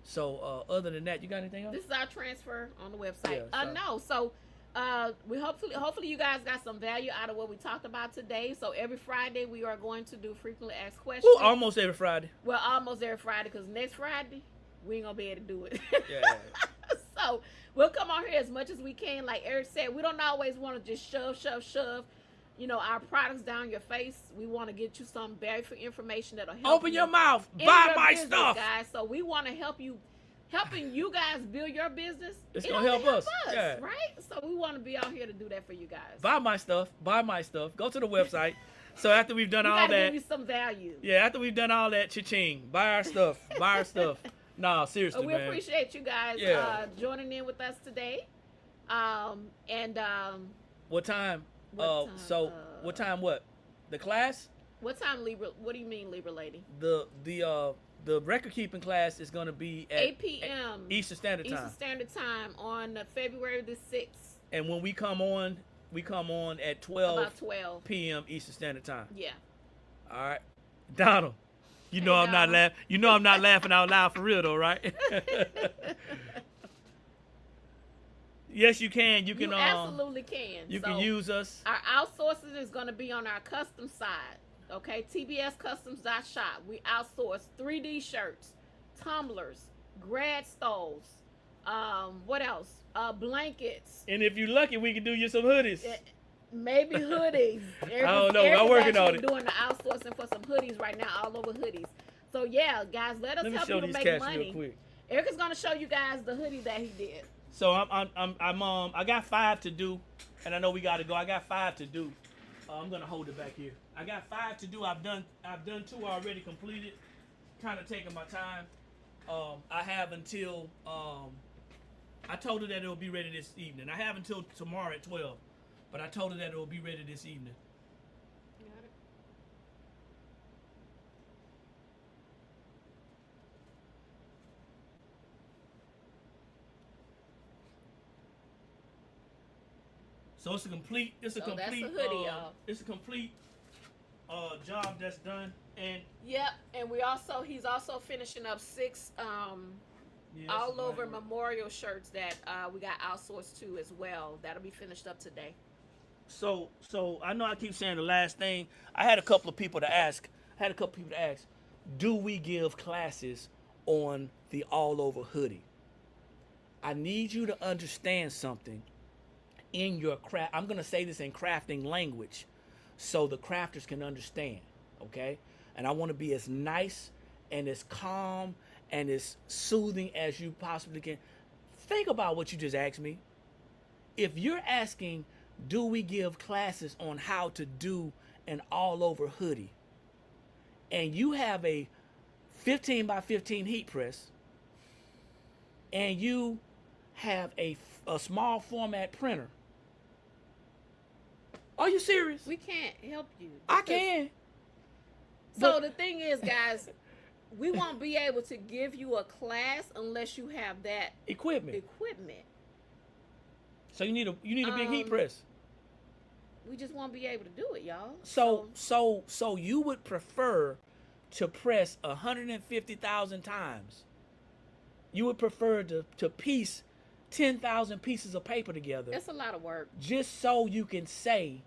Speaker 1: So other than that, you got anything else?
Speaker 2: This is our transfer on the website.
Speaker 1: Yeah,
Speaker 2: No, so we hopefully you guys got some value out of what we talked about today. So every Friday we are going to do frequently asked questions.
Speaker 1: Ooh, almost every Friday.
Speaker 2: Well, almost every Friday because next Friday we ain't gonna be able to do it.
Speaker 1: Yeah.
Speaker 2: So we'll come on here as much as we can. Like Eric said, we don't always want to just shove, our products down your face. We want to get you some valuable information that'll help
Speaker 1: Open
Speaker 2: you
Speaker 1: your mouth.
Speaker 2: in
Speaker 1: Buy
Speaker 2: your
Speaker 1: my
Speaker 2: business,
Speaker 1: stuff.
Speaker 2: guys. So we want to helping you guys build your business.
Speaker 1: It's
Speaker 2: It
Speaker 1: gonna
Speaker 2: only
Speaker 1: help us. Yeah.
Speaker 2: right? So we want to be out here to do that for you guys.
Speaker 1: Buy my stuff. Buy my stuff. Go to the website. So after we've done
Speaker 2: we
Speaker 1: all
Speaker 2: gotta
Speaker 1: that,
Speaker 2: give you some value.
Speaker 1: yeah, after we've done all that, cha-ching. Buy our stuff. Buy our stuff. Nah, seriously,
Speaker 2: We
Speaker 1: man.
Speaker 2: appreciate you guys
Speaker 1: Yeah.
Speaker 2: joining in with us today.
Speaker 1: What time?
Speaker 2: What time?
Speaker 1: So what time? What? The class?
Speaker 2: What time, Libra? What do you mean, Libra lady?
Speaker 1: The record keeping class is gonna be at
Speaker 2: 8 p.m.
Speaker 1: Eastern Standard Time.
Speaker 2: Eastern Standard Time on February the 6th.
Speaker 1: And when we come on at 12
Speaker 2: About 12.
Speaker 1: p.m. Eastern Standard Time.
Speaker 2: Yeah.
Speaker 1: All right, Donald. You know
Speaker 2: Hey,
Speaker 1: I'm not
Speaker 2: Donald.
Speaker 1: laughing. You know I'm not laughing out loud for real though, right? Yes, you can. You can.
Speaker 2: You absolutely can.
Speaker 1: You
Speaker 2: So
Speaker 1: can use us.
Speaker 2: our outsourcing is going to be on our custom side. Okay, tbscustoms.shop. We outsource 3D shirts, tumblers, grad stoves. What else? Blankets.
Speaker 1: And if you're lucky, we can do you some hoodies.
Speaker 2: Maybe hoodies.
Speaker 1: I don't know. I'm working on it.
Speaker 2: Doing the outsourcing for some hoodies right now, all over hoodies. So yeah, guys, let us help you to make money.
Speaker 1: Real quick.
Speaker 2: Erica's gonna show you guys the hoodie that he did.
Speaker 1: So I got 5 to do, and I know we gotta go. I got 5 to do. I'm gonna hold it back here. I got 5 to do. I've done 2 already completed. Kind of taking my time. I have until I told her that it'll be ready this evening. I have until tomorrow at 12, but I told her that it'll be ready this evening.
Speaker 2: Got it.
Speaker 1: So it's a complete. It's a
Speaker 2: So
Speaker 1: complete.
Speaker 2: that's a hoodie, y'all.
Speaker 1: It's a complete job that's done. And
Speaker 2: Yep, and he's also finishing up 6
Speaker 1: yeah,
Speaker 2: all
Speaker 1: that's
Speaker 2: over
Speaker 1: right.
Speaker 2: memorial shirts that we got outsourced to as well. That'll be finished up today.
Speaker 1: So I know I keep saying the last thing. I had a couple of people to ask. Do we give classes on the all over hoodie? I need you to understand something in your craft. I'm gonna say this in crafting language, so the crafters can understand. Okay, and I want to be as nice and as calm and as soothing as you possibly can. Think about what you just asked me. If you're asking, do we give classes on how to do an all over hoodie, and you have a 15 by 15 heat press, and you have a small format printer, are you serious?
Speaker 2: We can't help you.
Speaker 1: I can.
Speaker 2: So
Speaker 1: But-
Speaker 2: the thing is, guys, we won't be able to give you a class unless you have that
Speaker 1: Equipment. So you need a big heat press.
Speaker 2: We just won't be able to do it, y'all.
Speaker 1: So you would prefer to press 150,000 times. You would prefer to piece 10,000 pieces of paper together
Speaker 2: It's a lot of work.
Speaker 1: just so you can say,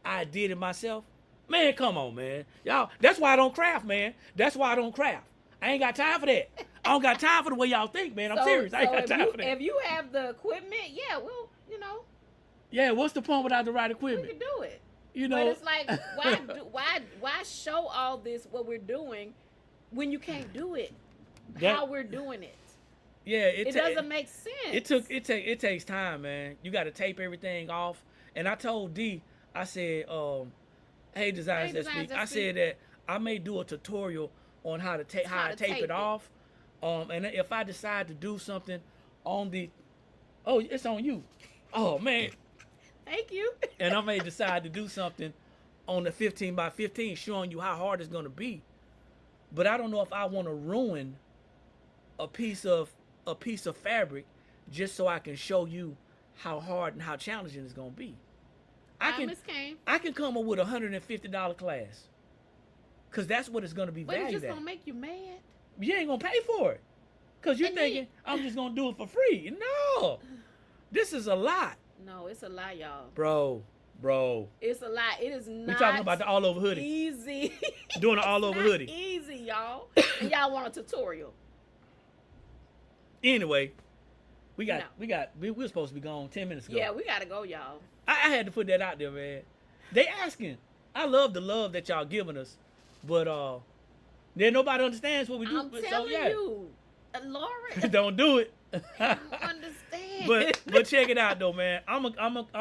Speaker 1: I did it myself? Man, come on, man. Y'all, that's why I don't craft, man. That's why I don't craft. I ain't got time for that. I don't got time for the way y'all think, man. I'm serious. I ain't got time for that.
Speaker 2: If you have the equipment, yeah, well,
Speaker 1: Yeah, what's the point without the right
Speaker 2: we
Speaker 1: equipment?
Speaker 2: can do it.
Speaker 1: You
Speaker 2: But
Speaker 1: know,
Speaker 2: it's like, why show all this what we're doing when you can't do it?
Speaker 1: That-
Speaker 2: how we're doing it?
Speaker 1: yeah,
Speaker 2: It doesn't make sense.
Speaker 1: It takes time, man. You got to tape everything off. And I told D, I said, hey Designs That Speak. I said that I may do a tutorial on how to tape it off. And if I decide to do something on it's on you. Oh man.
Speaker 2: Thank you.
Speaker 1: And I may decide to do something on the 15 by 15, showing you how hard it's gonna be. But I don't know if I want to ruin a piece of fabric just so I can show you how hard and how challenging it's gonna be.
Speaker 2: Miss Kane.
Speaker 1: I can come up with $150 class, cause that's what it's gonna be
Speaker 2: But it's
Speaker 1: valued
Speaker 2: just
Speaker 1: at.
Speaker 2: gonna make you mad.
Speaker 1: You ain't gonna pay for it, cause you're
Speaker 2: And then-
Speaker 1: thinking I'm just gonna do it for free. No, this is a lot,
Speaker 2: No, it's a lie, y'all.
Speaker 1: bro.
Speaker 2: It's a lie. It is not.
Speaker 1: We talking about the all over hoodie,
Speaker 2: easy.
Speaker 1: doing an all
Speaker 2: It's
Speaker 1: over
Speaker 2: not
Speaker 1: hoodie.
Speaker 2: Easy, y'all. And y'all want a tutorial.
Speaker 1: Anyway, we were supposed to be gone 10 minutes ago.
Speaker 2: Yeah, we gotta go, y'all.
Speaker 1: I had to put that out there, man. They asking. I love the love that y'all giving us, but then nobody understands what we do.
Speaker 2: I'm
Speaker 1: so,
Speaker 2: telling
Speaker 1: yeah.
Speaker 2: you, Lauren,
Speaker 1: Don't do it.
Speaker 2: I don't understand.
Speaker 1: but check it out though, man. I'm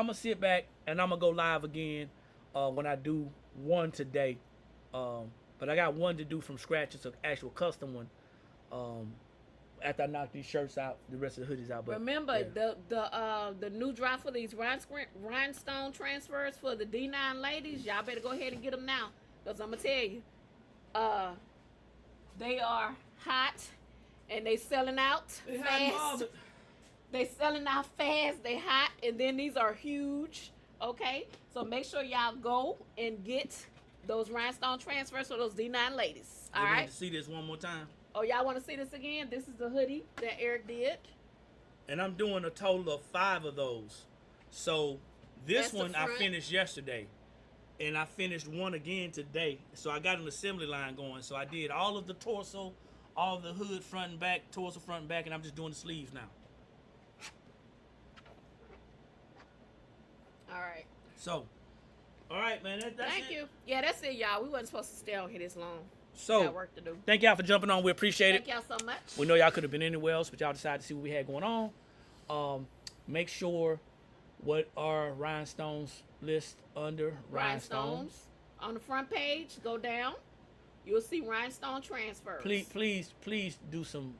Speaker 1: a sit back and I'm gonna go live again when I do one today. But I got one to do from scratch. It's an actual custom one. After I knock these shirts out, the rest of the hoodies out. But
Speaker 2: remember
Speaker 1: yeah.
Speaker 2: the new drop for these rhinestone transfers for the D9 ladies. Y'all better go ahead and get them now, cause I'm gonna tell you, they are hot and they selling out fast. They selling out fast. They hot, and then these are huge. Okay, so make sure y'all go and get those rhinestone transfers for those D9 ladies. All
Speaker 1: You want
Speaker 2: right.
Speaker 1: to see this one more time?
Speaker 2: Oh, y'all want to see this again? This is the hoodie that Eric did.
Speaker 1: And I'm doing a total of 5 of those. So this
Speaker 2: That's the
Speaker 1: one I
Speaker 2: front.
Speaker 1: finished yesterday. and I finished one again today. So I got an assembly line going. So I did all of the torso, all of the hood front and back, torso front and back, and I'm just doing the sleeves now.
Speaker 2: All right.
Speaker 1: So, all right, man. That's
Speaker 2: Thank
Speaker 1: it.
Speaker 2: you. Yeah, that's it, y'all. We wasn't supposed to stay on here this long.
Speaker 1: So,
Speaker 2: Got work to do.
Speaker 1: thank y'all for jumping on. We appreciate
Speaker 2: Thank
Speaker 1: it.
Speaker 2: y'all so much.
Speaker 1: We know y'all could have been anywhere else, but y'all decided to see what we had going on. Make sure what are Rhinestones list under
Speaker 2: Rhinestones. On the front page, go down. You'll see rhinestone transfers.
Speaker 1: Please do some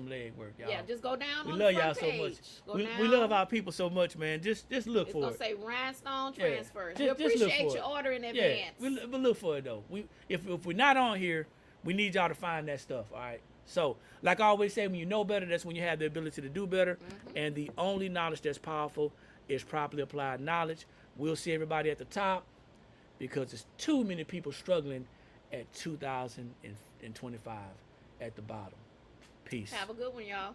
Speaker 1: leg work, y'all.
Speaker 2: Yeah, just go down
Speaker 1: We
Speaker 2: on
Speaker 1: love
Speaker 2: the
Speaker 1: y'all
Speaker 2: front
Speaker 1: so
Speaker 2: page.
Speaker 1: much.
Speaker 2: Go
Speaker 1: We
Speaker 2: down.
Speaker 1: love our people so much, man. Just look
Speaker 2: It's
Speaker 1: for
Speaker 2: gonna
Speaker 1: it.
Speaker 2: say rhinestone
Speaker 1: Yeah.
Speaker 2: transfers.
Speaker 1: Just
Speaker 2: We
Speaker 1: look
Speaker 2: appreciate
Speaker 1: for
Speaker 2: your
Speaker 1: it.
Speaker 2: order in
Speaker 1: Yeah,
Speaker 2: advance.
Speaker 1: we look for it though. If we're not on here, we need y'all to find that stuff. All right. So, like I always say, when you know better, that's when you have the ability to do better. And the only knowledge that's powerful is properly applied knowledge. We'll see everybody at the top because there's too many people struggling at 2025 at the bottom. Peace.
Speaker 2: Have a good one, y'all.